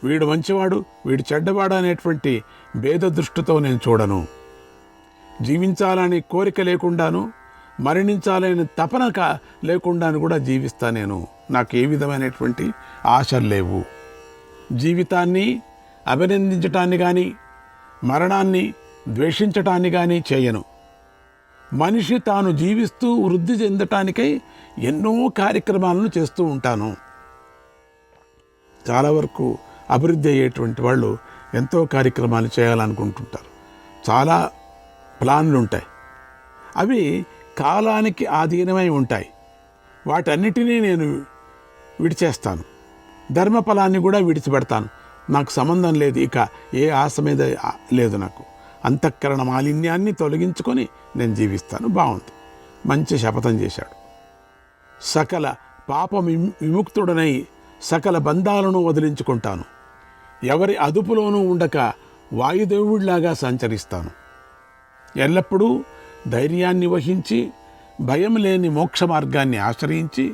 వీడు మంచివాడు వీడు చెడ్డవాడు అనేటువంటి భేద దృష్టితో నేను చూడను. జీవించాలని కోరిక లేకుండాను, మరణించాలని తపన లేకుండాను కూడా జీవిస్తా. నేను నాకు ఏ విధమైనటువంటి ఆశలు లేవు. జీవితాన్ని అభినందించటాన్ని కానీ మరణాన్ని ద్వేషించటాన్ని కానీ చేయను. మనిషి తాను జీవిస్తూ వృద్ధి చెందటానికై ఎన్నో కార్యక్రమాలను చేస్తూ ఉంటాను. చాలా వరకు అభివృద్ధి అయ్యేటువంటి వాళ్ళు ఎంతో కార్యక్రమాలు చేయాలనుకుంటుంటారు. చాలా ప్లాన్లు ఉంటాయి. అవి కాలానికి ఆధీనమై ఉంటాయి. వాటన్నిటినీ నేను విడిచేస్తాను. ధర్మఫలాన్ని కూడా విడిచిపెడతాను. నాకు సంబంధం లేదు, ఇక ఏ ఆశ మీద లేదు నాకు. అంతఃకరణ మాలిన్యాన్ని తొలగించుకొని నేను జీవిస్తాను. బాగుంది, మంచి శపథం చేశాడు. సకల పాప విముక్తుడనై సకల బంధాలను వదిలించుకుంటాను. ఎవరి అదుపులోనూ ఉండక వాయుదేవుడిలాగా సంచరిస్తాను. ఎల్లప్పుడూ ధైర్యాన్ని వహించి భయం లేని మోక్ష మార్గాన్ని ఆశ్రయించి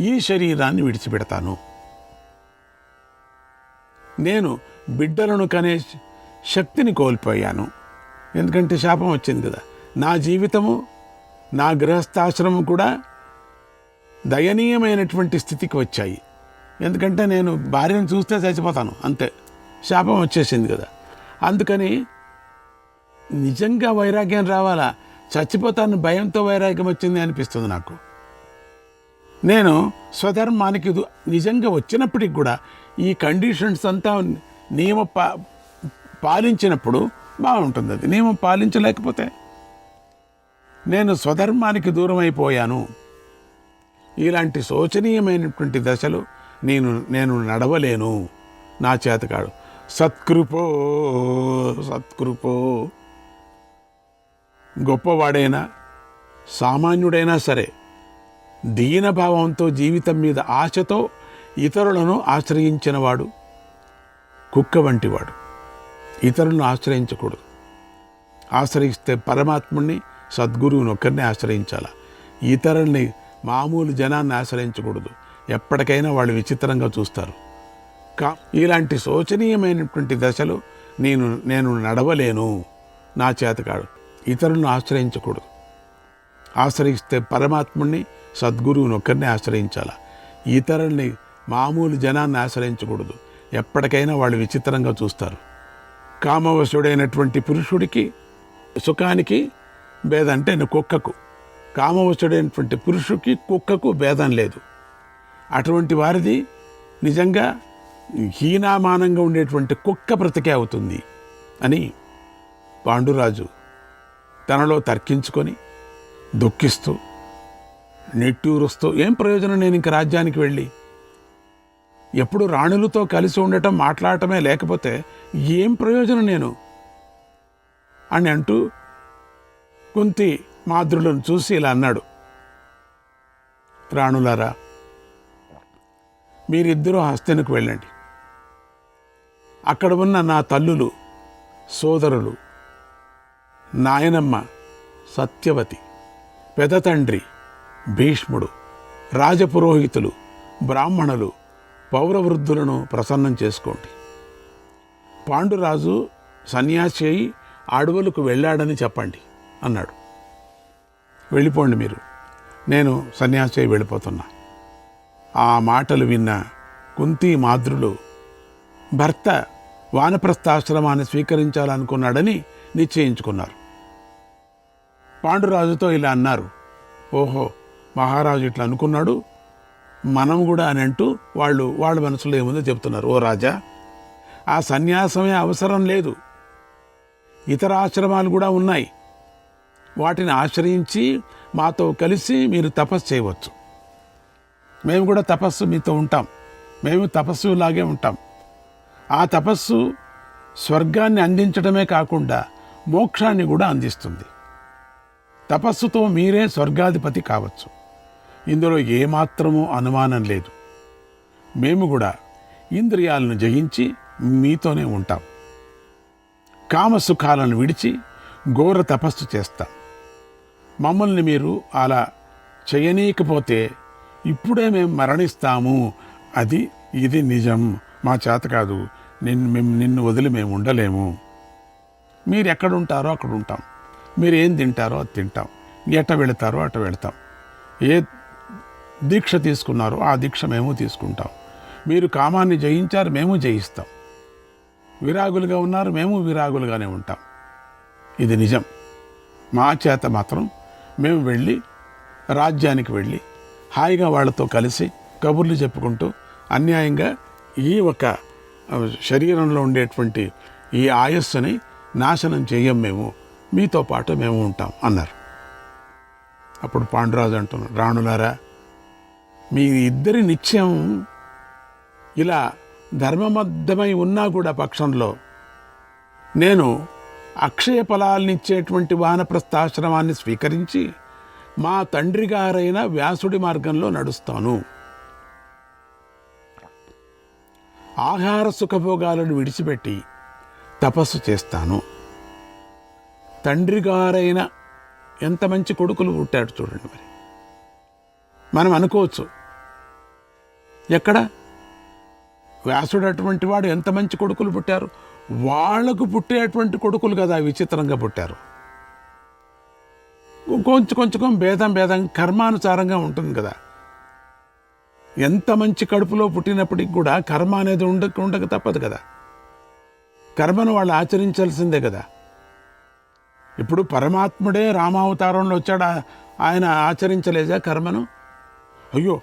ఈ శరీరాన్ని విడిచిపెడతాను. నేను బిడ్డలను కనే శక్తిని కోల్పోయాను. ఎందుకంటే శాపం వచ్చింది కదా. నా జీవితము, నా గృహస్థాశ్రమం కూడా దయనీయమైనటువంటి స్థితికి వచ్చాయి. ఎందుకంటే నేను భార్యను చూస్తే చచ్చిపోతాను, అంతే. శాపం వచ్చేసింది కదా. అందుకని నిజంగా వైరాగ్యం రావాలా, చచ్చిపోతాను భయంతో వైరాగ్యం వచ్చింది అనిపిస్తుంది నాకు. నేను స్వధర్మానికి నిజంగా వచ్చినప్పటికి కూడా ఈ కండిషన్స్ అంతా నియమ పాలించినప్పుడు బాగుంటుంది. అది నియమం పాలించలేకపోతే నేను స్వధర్మానికి దూరం అయిపోయాను. ఇలాంటి శోచనీయమైనటువంటి దశలు నేను నడవలేను, నా చేతకాడు. సత్కృపో సత్కృపో. గొప్పవాడైనా సామాన్యుడైనా సరే దీనభావంతో జీవితం మీద ఆశతో ఇతరులను ఆశ్రయించినవాడు కుక్క వంటివాడు. ఇతరులను ఆశ్రయించకూడదు. ఆశ్రయిస్తే పరమాత్ముడిని, సద్గురువుని ఒక్కరిని ఆశ్రయించాల. ఇతరుల్ని, మామూలు జనాన్ని ఆశ్రయించకూడదు. ఎప్పటికైనా వాళ్ళు విచిత్రంగా చూస్తారు. ఇలాంటి శోచనీయమైనటువంటి దశలు నేను నడవలేను, నా చేతకాడు. ఇతరులను ఆశ్రయించకూడదు. ఆశ్రయిస్తే పరమాత్ముడిని, సద్గురువుని ఒక్కరిని ఆశ్రయించాల. ఇతరుల్ని, మామూలు జనాన్ని ఆశ్రయించకూడదు. ఎప్పటికైనా వాళ్ళు విచిత్రంగా చూస్తారు. కామవశుడైనటువంటి పురుషుడికి సుఖానికి భేదం, అంటే కుక్కకు, కామవశుడైనటువంటి పురుషుడికి కుక్కకు భేదం లేదు. అటువంటి వారిది నిజంగా హీనామానంగా ఉండేటువంటి కుక్క బ్రతికే అవుతుంది అని పాండురాజు తనలో తర్కించుకొని దుఃఖిస్తూ నిట్టూరుస్తూ, ఏం ప్రయోజనం నేను ఇంక రాజ్యానికి వెళ్ళి, ఎప్పుడు రాణులతో కలిసి ఉండటం, మాట్లాడటమే లేకపోతే ఏం ప్రయోజనం నేను అని అంటూ కుంతి మాద్రులను చూసి ఇలా అన్నాడు. రాణులారా, మీరిద్దరూ హస్తినకు వెళ్ళండి. అక్కడ ఉన్న నా తల్లులు, సోదరులు, నాయనమ్మ సత్యవతి, పెదతండ్రి భీష్ముడు, రాజపురోహితులు, బ్రాహ్మణులు, పౌరవృద్ధులను ప్రసన్నం చేసుకోండి. పాండురాజు సన్యాసి అయి అడవులకు వెళ్ళాడని చెప్పండి అన్నాడు. వెళ్ళిపోండి మీరు, నేను సన్యాసి అయి వెళ్ళిపోతున్నా. ఆ మాటలు విన్న కుంతి మాద్రులు భర్త వానప్రస్థాశ్రమాన్ని స్వీకరించాలనుకున్నాడని నిశ్చయించుకున్నారు. పాండురాజుతో ఇలా అన్నారు, ఓహో మహారాజు ఇట్లా అనుకున్నాడు, మనం కూడా అని అంటూ వాళ్ళ మనసులో ఏముందో చెప్తున్నారు. ఓ రాజా, ఆ సన్యాసమే అవసరం లేదు, ఇతర ఆశ్రమాలు కూడా ఉన్నాయి. వాటిని ఆశ్రయించి మాతో కలిసి మీరు తపస్సు చేయవచ్చు. మేము కూడా తపస్సు మీతో ఉంటాం, మేము తపస్సులాగే ఉంటాం. ఆ తపస్సు స్వర్గాన్ని అందించడమే కాకుండా మోక్షాన్ని కూడా అందిస్తుంది. తపస్సుతో మీరే స్వర్గాధిపతి కావచ్చు, ఇందులో ఏమాత్రమూ అనుమానం లేదు. మేము కూడా ఇంద్రియాలను జయించి మీతోనే ఉంటాం. కామసుఖాలను విడిచి ఘోర తపస్సు చేస్తాం. మమ్మల్ని మీరు అలా చేయనీయకపోతే ఇప్పుడే మేము మరణిస్తాము. ఇది నిజం, మా చేత కాదు, నిన్ను వదిలి మేము ఉండలేము. మీరు ఎక్కడ ఉంటారో అక్కడ ఉంటాం, మీరు ఏం తింటారో అది తింటాం, ఎట్ట వెళతారో అట్ట వెళతాం, ఏ దీక్ష తీసుకున్నారో ఆ దీక్ష మేము తీసుకుంటాం, మీరు కామాన్ని జయించారు మేము జయిస్తాం, విరాగులుగా ఉన్నారు మేము విరాగులుగానే ఉంటాం. ఇది నిజం. మా చేత మాత్రం మేము వెళ్ళి రాజ్యానికి వెళ్ళి హాయిగా వాళ్ళతో కలిసి కబుర్లు చెప్పుకుంటూ అన్యాయంగా ఈ ఒక శరీరంలో ఉండేటువంటి ఈ ఆయస్సుని నాశనం చేయం, మేము మీతో పాటు మేము ఉంటాం అన్నారు. అప్పుడు పాండురాజు అంటున్నాడు, రాణులారా, మీ ఇద్దరి నిత్యం ఇలా ధర్మబద్ధమై ఉన్నా కూడా పక్షంలో నేను అక్షయ ఫలాలనిచ్చేటువంటి వానప్రస్థాశ్రమాన్ని స్వీకరించి మా తండ్రి గారైన వ్యాసుడి మార్గంలో నడుస్తాను. ఆహార సుఖభోగాలను విడిచిపెట్టి తపస్సు చేస్తాను. తండ్రి గారైన ఎంత మంచి కొడుకులు పుట్టాడు చూడండి. మరి మనం అనుకోవచ్చు, ఎక్కడ వ్యాసుడు అటువంటి వాడు ఎంత మంచి కొడుకులు పుట్టారు, వాళ్లకు పుట్టేటువంటి కొడుకులు కదా విచిత్రంగా పుట్టారు. కొంచెం భేదం కర్మానుసారంగా ఉంటుంది కదా. ఎంత మంచి కడుపులో పుట్టినప్పటికి కూడా కర్మ అనేది ఉండక తప్పదు కదా. కర్మను వాళ్ళు ఆచరించాల్సిందే కదా. ఇప్పుడు పరమాత్ముడే రామావతారంలో వచ్చాడు, ఆయన ఆచరించలేదా కర్మను? అయ్యో,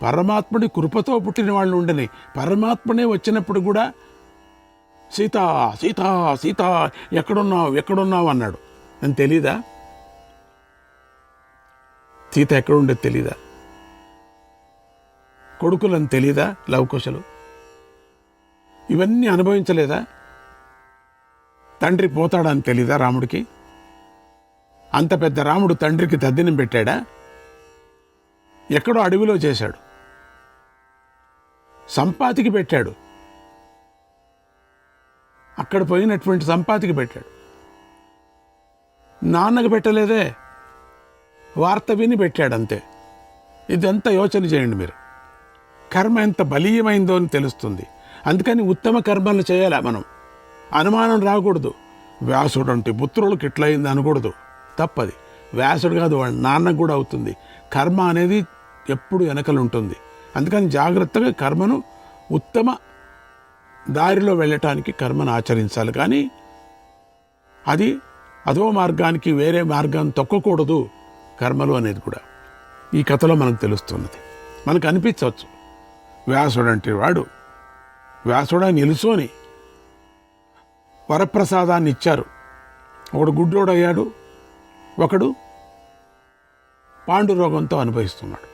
పరమాత్ముడి కృపతో పుట్టిన వాళ్ళు ఉండని, పరమాత్ముడే వచ్చినప్పుడు కూడా సీత సీత సీత ఎక్కడున్నావు అన్నాడు. అని తెలీదా? సీత ఎక్కడుండేది తెలీదా? కొడుకులని తెలీదా? లవకుశలు ఇవన్నీ అనుభవించలేదా? తండ్రి పోతాడని తెలీదా రాముడికి? అంత పెద్ద రాముడు తండ్రికి తద్దినం పెట్టాడా? ఎక్కడో అడవిలో చేశాడు, సంపాతికి పెట్టాడు, అక్కడ పోయినటువంటి సంపాతికి పెట్టాడు. నాన్నకు పెట్టలేదే, వార్త విని పెట్టాడంతే. ఇదంతా యోచన చేయండి మీరు. కర్మ ఎంత బలీయమైందో అని తెలుస్తుంది. అందుకని ఉత్తమ కర్మలు చేయాలా మనం. అనుమానం రాకూడదు. వ్యాసుడు అంటే పుత్రులకు ఇట్లయింది అనకూడదు, తప్పది. వ్యాసుడు కాదు, వాళ్ళ నాన్నకు కూడా అవుతుంది. కర్మ అనేది ఎప్పుడు వెనకలు ఉంటుంది. అందుకని జాగ్రత్తగా కర్మను ఉత్తమ దారిలో వెళ్ళటానికి కర్మను ఆచరించాలి. కానీ అది అదో మార్గానికి వేరే మార్గాన్ని తొక్కకూడదు కర్మలు అనేది కూడా ఈ కథలో మనకు తెలుస్తున్నది. మనకు అనిపించవచ్చు, వ్యాసుడు అంటే వాడు వ్యాసుడా నిలుసోని వరప్రసాదాన్ని ఇచ్చారు. ఒకడు గుడ్డోడయ్యాడు, ఒకడు పాండురోగంతో అనుభవిస్తున్నాడు,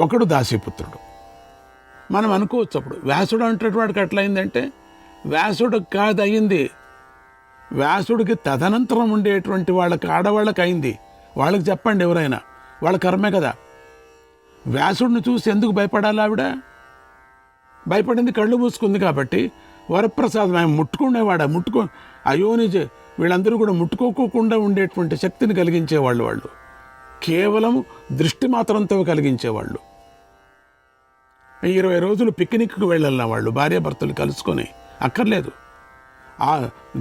ఒకడు దాసీపుత్రుడు. మనం అనుకోవచ్చు అప్పుడు వ్యాసుడు అంటే వాడికి ఎట్లయిందంటే, వ్యాసుడు కాదు అయింది, వ్యాసుడికి తదనంతరం ఉండేటువంటి వాళ్ళకి ఆడవాళ్ళకి అయింది. వాళ్ళకి చెప్పండి ఎవరైనా, వాళ్ళ కర్మే కదా. వ్యాసుడిని చూసి ఎందుకు భయపడాలి ఆవిడ? భయపడింది కళ్ళు మూసుకుంది కాబట్టి. వరప్రసాదం ఆయన ముట్టుకునేవాడు, అయోనిజ వీళ్ళందరూ కూడా ముట్టుకోకుండా ఉండేటువంటి శక్తిని కలిగించేవాళ్ళు. వాళ్ళు కేవలం దృష్టి మాత్రంతో కలిగించేవాళ్ళు. 20 రోజులు పిక్నిక్కి వెళ్ళాలన్న వాళ్ళు భార్యాభర్తలు కలుసుకొని, అక్కర్లేదు. ఆ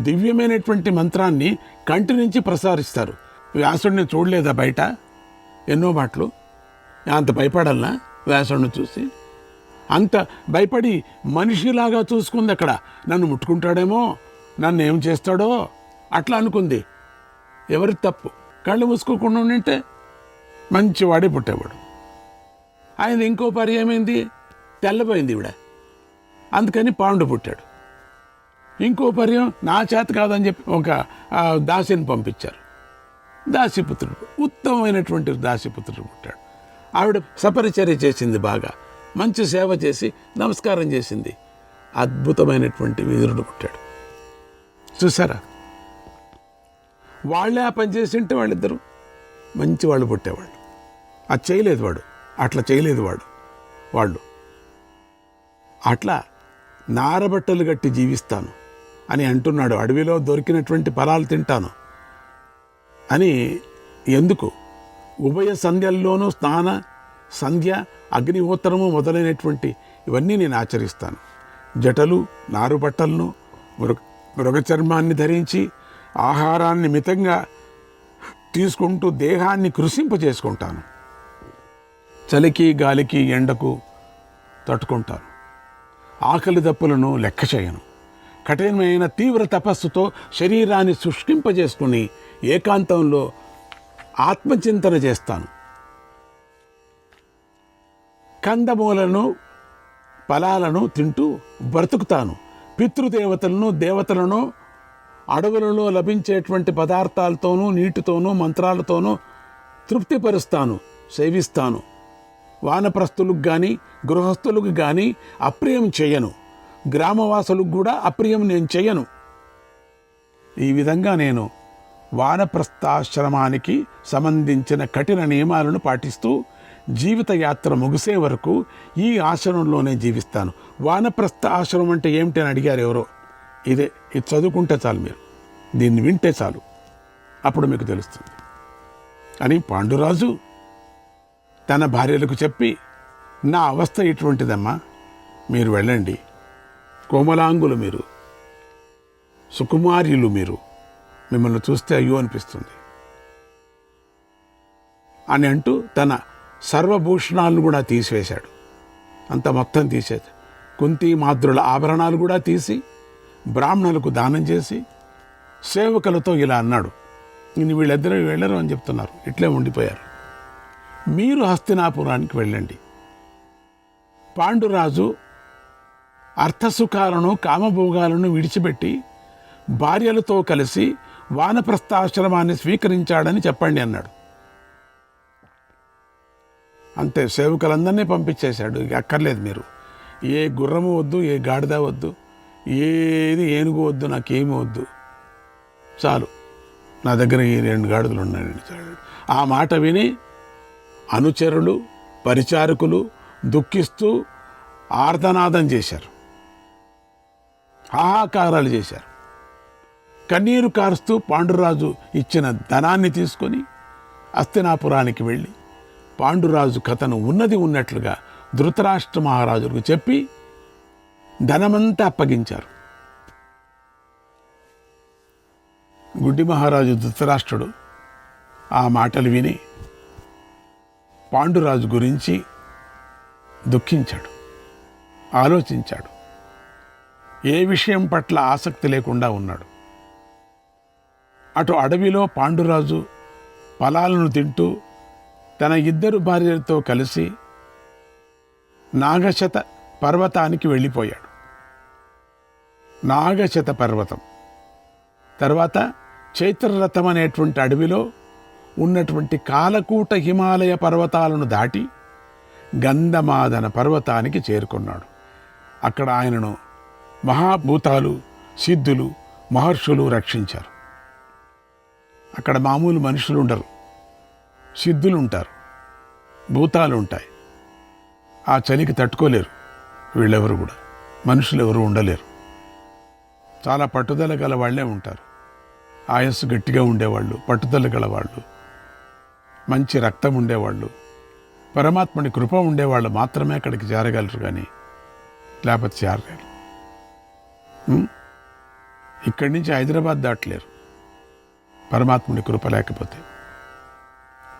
దివ్యమైనటువంటి మంత్రాన్ని కంటి నుంచి ప్రసారిస్తారు. వ్యాసుడిని చూడలేదా బయట ఎన్నో మాటలు? అంత భయపడాలనా వ్యాసుడిని చూసి? అంత భయపడి మనిషిలాగా చూసుకుంది. అక్కడ నన్ను ముట్టుకుంటాడేమో, నన్ను ఏం చేస్తాడో అట్లా అనుకుంది. ఎవరి తప్పు? కళ్ళు మూసుకోకుండా ఉంటే మంచివాడే పుట్టేవాడు. ఆయన ఇంకో పరి ఏమైంది, తెల్లపోయింది ఈవిడ, అందుకని పాండు పుట్టాడు. ఇంకో పర్యం నా చేత కాదని చెప్పి ఒక దాసిని పంపించారు. దాసిపుత్రుడు, ఉత్తమమైనటువంటి దాసిపుత్రుడు పుట్టాడు. ఆవిడ సపరిచర్య చేసింది, బాగా మంచి సేవ చేసి నమస్కారం చేసింది. అద్భుతమైనటువంటి వీరుడు పుట్టాడు. చూసారా? వాళ్ళే ఆ పని చేసి ఉంటే వాళ్ళిద్దరూ మంచి వాళ్ళు పుట్టేవాళ్ళు. అది చేయలేదు వాడు, అట్లా చేయలేదు వాళ్ళు అట్లా నారబట్టలు కట్టి జీవిస్తాను అని అంటున్నాడు. అడవిలో దొరికినటువంటి ఫలాలు తింటాను అని. ఎందుకు? ఉభయ సంధ్యల్లోనూ స్నాన సంధ్య అగ్నిహోత్రము మొదలైనటువంటి ఇవన్నీ నేను ఆచరిస్తాను. జటలు, నారుబట్టలను, మృగ చర్మాన్ని ధరించి ఆహారాన్ని మితంగా తీసుకుంటూ దేహాన్ని కృషింపజేసుకుంటాను. చలికి, గాలికి, ఎండకు తట్టుకుంటాను. ఆకలి దప్పులను లెక్క చేయను. కఠినమైన తీవ్ర తపస్సుతో శరీరాన్ని శుష్కింపజేసుకుని ఏకాంతంలో ఆత్మచింతన చేస్తాను. కందమూలను, ఫలాలను తింటూ బ్రతుకుతాను. పితృదేవతలను, దేవతలను, అడవులలో లభించేటువంటి పదార్థాలతోనూ, నీటితోనూ, మంత్రాలతోనూ తృప్తిపరుస్తాను, సేవిస్తాను. వానప్రస్థులకు కానీ గృహస్థులకు కానీ అప్రియం చేయను. గ్రామవాసులకు కూడా అప్రియం నేను చేయను. ఈ విధంగా నేను వానప్రస్థాశ్రమానికి సంబంధించిన కఠిన నియమాలను పాటిస్తూ జీవిత యాత్ర ముగిసే వరకు ఈ ఆశ్రమంలోనే జీవిస్తాను. వానప్రస్థ ఆశ్రమం అంటే ఏమిటి అని అడిగారు ఎవరో. ఇది చదువుకుంటే చాలు, మీరు దీన్ని వింటే చాలు, అప్పుడు మీకు తెలుస్తుంది అని పాండురాజు తన భార్యలకు చెప్పి, నా అవస్థ ఇటువంటిదమ్మా, మీరు వెళ్ళండి, కోమలాంగులు మీరు, సుకుమార్యులు మీరు, మిమ్మల్ని చూస్తే అయ్యో అనిపిస్తుంది అని అంటూ తన సర్వభూషణాలను కూడా తీసివేశాడు. అంత మొత్తం తీసేది. కుంతి మాద్రుల ఆభరణాలు కూడా తీసి బ్రాహ్మణులకు దానం చేసి సేవకులతో ఇలా అన్నాడు, నేను వీళ్ళిద్దరూ వెళ్ళరు అని చెప్తున్నారు, ఇట్లే ఉండిపోయారు, మీరు హస్తినాపురానికి వెళ్ళండి. పాండురాజు అర్థసుఖాలను, కామభోగాలను విడిచిపెట్టి భార్యలతో కలిసి వానప్రస్థాశ్రమాన్ని స్వీకరించాడని చెప్పండి అన్నాడు. అంతే, సేవకులందరినీ పంపించేశాడు. ఇక అక్కర్లేదు, మీరు ఏ గుర్రము వద్దు, ఏ గాడిద వద్దు, ఏది ఏనుగు వద్దు, నాకేమీ వద్దు, చాలు, నా దగ్గర ఈ 2 గాడిదలు ఉన్నాయండి చాలు. ఆ మాట విని అనుచరులు, పరిచారకులు దుఃఖిస్తూ ఆర్తనాదం చేశారు, హాహాకారాలు చేశారు. కన్నీరు కారుస్తూ పాండురాజు ఇచ్చిన ధనాన్ని తీసుకొని హస్తినాపురానికి వెళ్ళి పాండురాజు కథను ఉన్నది ఉన్నట్లుగా ధృతరాష్ట్ర మహారాజులకు చెప్పి ధనమంతా అప్పగించారు. గుడ్డి మహారాజు ధృతరాష్ట్రుడు ఆ మాటలు విని పాండురాజు గురించి దుఃఖించాడు, ఆలోచించాడు. ఏ విషయం పట్ల ఆసక్తి లేకుండా ఉన్నాడు. అటు అడవిలో పాండురాజు ఫలాలను తింటూ తన 2 భార్యలతో కలిసి నాగశత పర్వతానికి వెళ్ళిపోయాడు. నాగశత పర్వతం తర్వాత చైత్రరథం అనేటువంటి అడవిలో ఉన్నటువంటి కాలకూట హిమాలయ పర్వతాలను దాటి గంధమాదన పర్వతానికి చేరుకున్నాడు. అక్కడ ఆయనను మహాభూతాలు, సిద్ధులు, మహర్షులు రక్షించారు. అక్కడ మామూలు మనుషులు ఉండరు, సిద్ధులు ఉంటారు, భూతాలు ఉంటాయి. ఆ చలికి తట్టుకోలేరు వీళ్ళెవరు కూడా, మనుషులు ఎవరు ఉండలేరు. చాలా పట్టుదల గల వాళ్ళే ఉంటారు. ఆయస్సు గట్టిగా ఉండేవాళ్ళు, పట్టుదల గలవాళ్ళు, మంచి రక్తం ఉండేవాళ్ళు, పరమాత్మని కృప ఉండేవాళ్ళు మాత్రమే అక్కడికి చేరగలరు, కానీ లేకపోతే చేరలేరు. ఇక్కడి నుంచి హైదరాబాద్ దాటలేరు పరమాత్ముడి కృప లేకపోతే.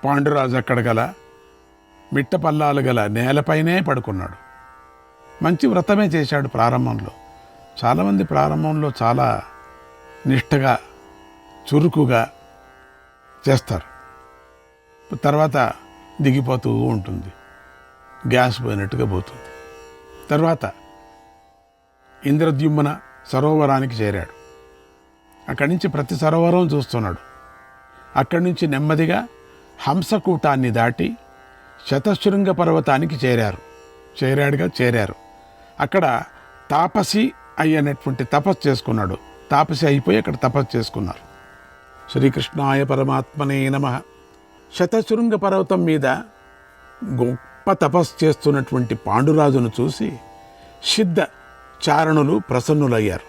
పాండురాజు అక్కడ గల మిట్ట పల్లాలు గల నేలపైనే పడుకున్నాడు. మంచి వ్రతమే చేశాడు ప్రారంభంలో. చాలామంది ప్రారంభంలో చాలా నిష్ఠగా, చురుకుగా చేస్తారు, తర్వాత దిగిపోతూ ఉంటుంది, గ్యాస్ పోయినట్టుగా పోతుంది. తర్వాత ఇంద్రద్యుమ్న సరోవరానికి చేరాడు. అక్కడి నుంచి ప్రతి సరోవరం చూస్తున్నాడు. అక్కడి నుంచి నెమ్మదిగా హంసకూటాన్ని దాటి శతశృంగ పర్వతానికి చేరారు. అక్కడ తాపసి అయ్యనటువంటి తపస్సు చేసుకున్నాడు. తాపసి అయిపోయి అక్కడ తపస్సు చేసుకున్నారు. శ్రీకృష్ణాయ పరమాత్మనే నమః. శతశృంగ పర్వతం మీద గొప్ప తపస్సు చేస్తున్నటువంటి పాండురాజును చూసి సిద్ధ చారణులు ప్రసన్నులయ్యారు.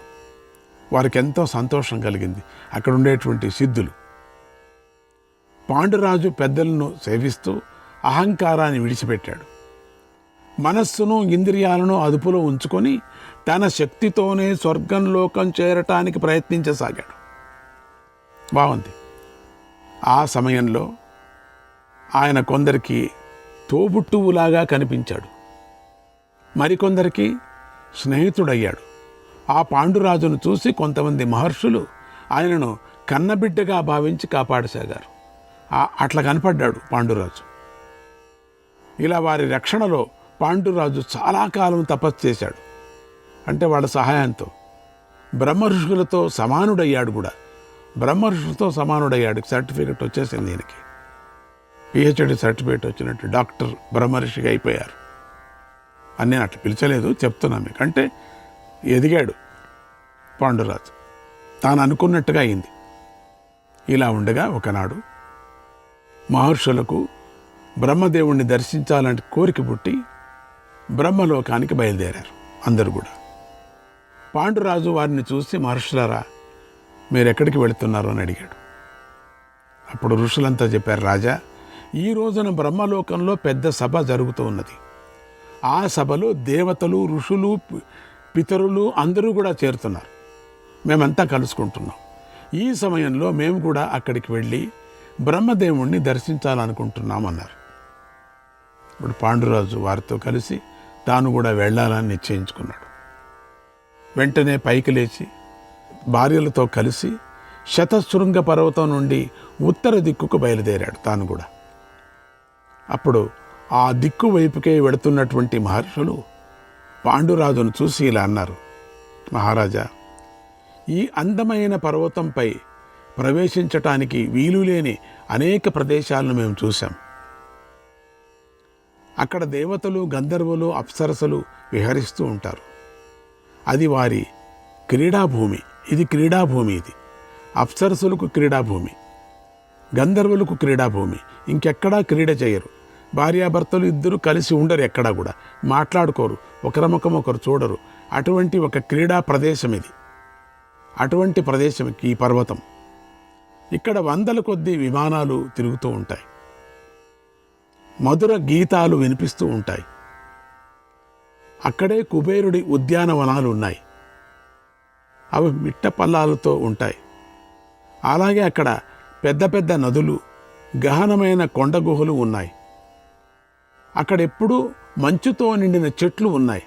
వారికి ఎంతో సంతోషం కలిగింది. అక్కడ ఉండేటువంటి సిద్ధులు పాండురాజు పెద్దలను సేవిస్తూ అహంకారాన్ని విడిచిపెట్టాడు. మనస్సును, ఇంద్రియాలను అదుపులో ఉంచుకొని తన శక్తితోనే స్వర్గంలోకం చేరటానికి ప్రయత్నించసాగాడు. బాగుంది. ఆ సమయంలో ఆయన కొందరికి తోబుట్టువులాగా కనిపించాడు, మరికొందరికి స్నేహితుడయ్యాడు. ఆ పాండురాజును చూసి కొంతమంది మహర్షులు ఆయనను కన్నబిడ్డగా భావించి కాపాడసాగారు. అట్లా కనపడ్డాడు పాండురాజు. ఇలా వారి రక్షణలో పాండురాజు చాలా కాలం తపస్సు చేశాడు. అంటే వాళ్ళ సహాయంతో బ్రహ్మర్షులతో సమానుడయ్యాడు కూడా. బ్రహ్మర్షులతో సమానుడయ్యాడు. సర్టిఫికెట్ వచ్చేసింది దీనికి, పిహెచ్డి సర్టిఫికేట్ వచ్చినట్టు డాక్టర్ బ్రహ్మర్షిగా అయిపోయారు అని నేను అట్లా పిలిచలేదు, చెప్తున్నాను మీకు. అంటే ఎదిగాడు పాండురాజు, తాను అనుకున్నట్టుగా అయింది. ఇలా ఉండగా ఒకనాడు మహర్షులకు బ్రహ్మదేవుణ్ణి దర్శించాలంటే కోరిక పుట్టి బ్రహ్మలోకానికి బయలుదేరారు అందరూ కూడా. పాండురాజు వారిని చూసి, మహర్షులారా మీరు ఎక్కడికి వెళుతున్నారు అని అడిగాడు. అప్పుడు ఋషులంతా చెప్పారు, రాజా ఈ రోజున బ్రహ్మలోకంలో పెద్ద సభ జరుగుతూ ఉన్నది. ఆ సభలో దేవతలు, ఋషులు, పితరులు అందరూ కూడా చేరుతున్నారు. మేమంతా కలుసుకుంటున్నాం. ఈ సమయంలో మేము కూడా అక్కడికి వెళ్ళి బ్రహ్మదేవుణ్ణి దర్శించాలనుకుంటున్నామన్నారు. ఇప్పుడు పాండురాజు వారితో కలిసి తాను కూడా వెళ్ళాలని నిశ్చయించుకున్నాడు. వెంటనే పైకి లేచి భార్యలతో కలిసి శతశృంగ పర్వతం నుండి ఉత్తర దిక్కుకు బయలుదేరాడు తాను కూడా. అప్పుడు ఆ దిక్కు వైపుకే వెళుతున్నటువంటి మహర్షులు పాండురాజును చూసి ఇలా అన్నారు, మహారాజా ఈ అందమైన పర్వతంపై ప్రవేశించటానికి వీలులేని అనేక ప్రదేశాలను మేము చూశాం. అక్కడ దేవతలు, గంధర్వులు, అప్సరసలు విహరిస్తూ ఉంటారు. అది వారి క్రీడాభూమి. ఇది క్రీడాభూమి. ఇది అప్సరసులకు క్రీడాభూమి, గంధర్వులకు క్రీడాభూమి. ఇంకెక్కడా క్రీడ చేయరు. భార్యాభర్తలు ఇద్దరు కలిసి ఉండరు, ఎక్కడా కూడా మాట్లాడుకోరు, ఒకరి ముఖం ఒకరు చూడరు. అటువంటి ఒక క్రీడా ప్రదేశం ఇది. అటువంటి ప్రదేశం ఈ పర్వతం. ఇక్కడ వందల కొద్దీ విమానాలు తిరుగుతూ ఉంటాయి, మధుర గీతాలు వినిపిస్తూ ఉంటాయి. అక్కడే కుబేరుడి ఉద్యానవనాలు ఉన్నాయి, అవి మిట్ట పల్లాలతో ఉంటాయి. అలాగే అక్కడ పెద్ద పెద్ద నదులు, గహనమైన కొండ గుహలు ఉన్నాయి. అక్కడెప్పుడూ మంచుతో నిండిన చెట్లు ఉన్నాయి.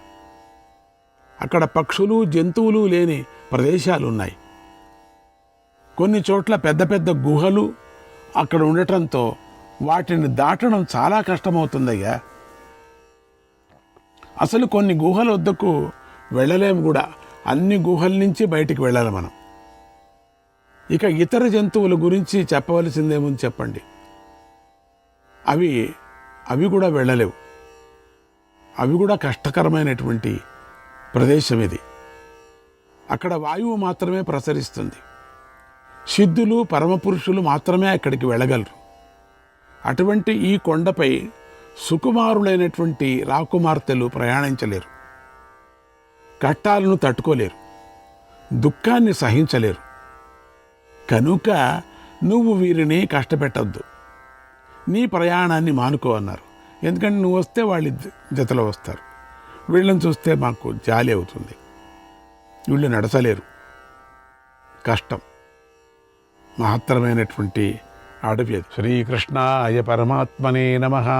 అక్కడ పక్షులు, జంతువులు లేని ప్రదేశాలు ఉన్నాయి. కొన్ని చోట్ల పెద్ద పెద్ద గుహలు అక్కడ ఉండటంతో వాటిని దాటడం చాలా కష్టమవుతుందయ్యా. అసలు కొన్ని గుహల వద్దకు వెళ్ళలేము కూడా. అన్ని గుహల నుంచి బయటికి వెళ్ళాలి మనం. ఇక ఇతర జంతువుల గురించి చెప్పవలసిందేముంది చెప్పండి. అవి కూడా వెళ్ళలేవు. అవి కూడా కష్టకరమైనటువంటి ప్రదేశం ఇది. అక్కడ వాయువు మాత్రమే ప్రసరిస్తుంది. సిద్ధులు, పరమపురుషులు మాత్రమే అక్కడికి వెళ్ళగలరు. అటువంటి ఈ కొండపై సుకుమారులైనటువంటి రాకుమార్తెలు ప్రయాణించలేరు, కష్టాలను తట్టుకోలేరు, దుఃఖాన్ని సహించలేరు. కనుక నువ్వు వీరిని కష్టపెట్టద్దు, నీ ప్రయాణాన్ని మానుకో అన్నారు. ఎందుకంటే నువ్వు వస్తే వాళ్ళు జతలో వస్తారు, వీళ్ళని చూస్తే మాకు జాలి అవుతుంది, వీళ్ళు నడచలేరు, కష్టం. మహత్తరమైనటువంటి అడవి అది. శ్రీకృష్ణాయ పరమాత్మనే నమః.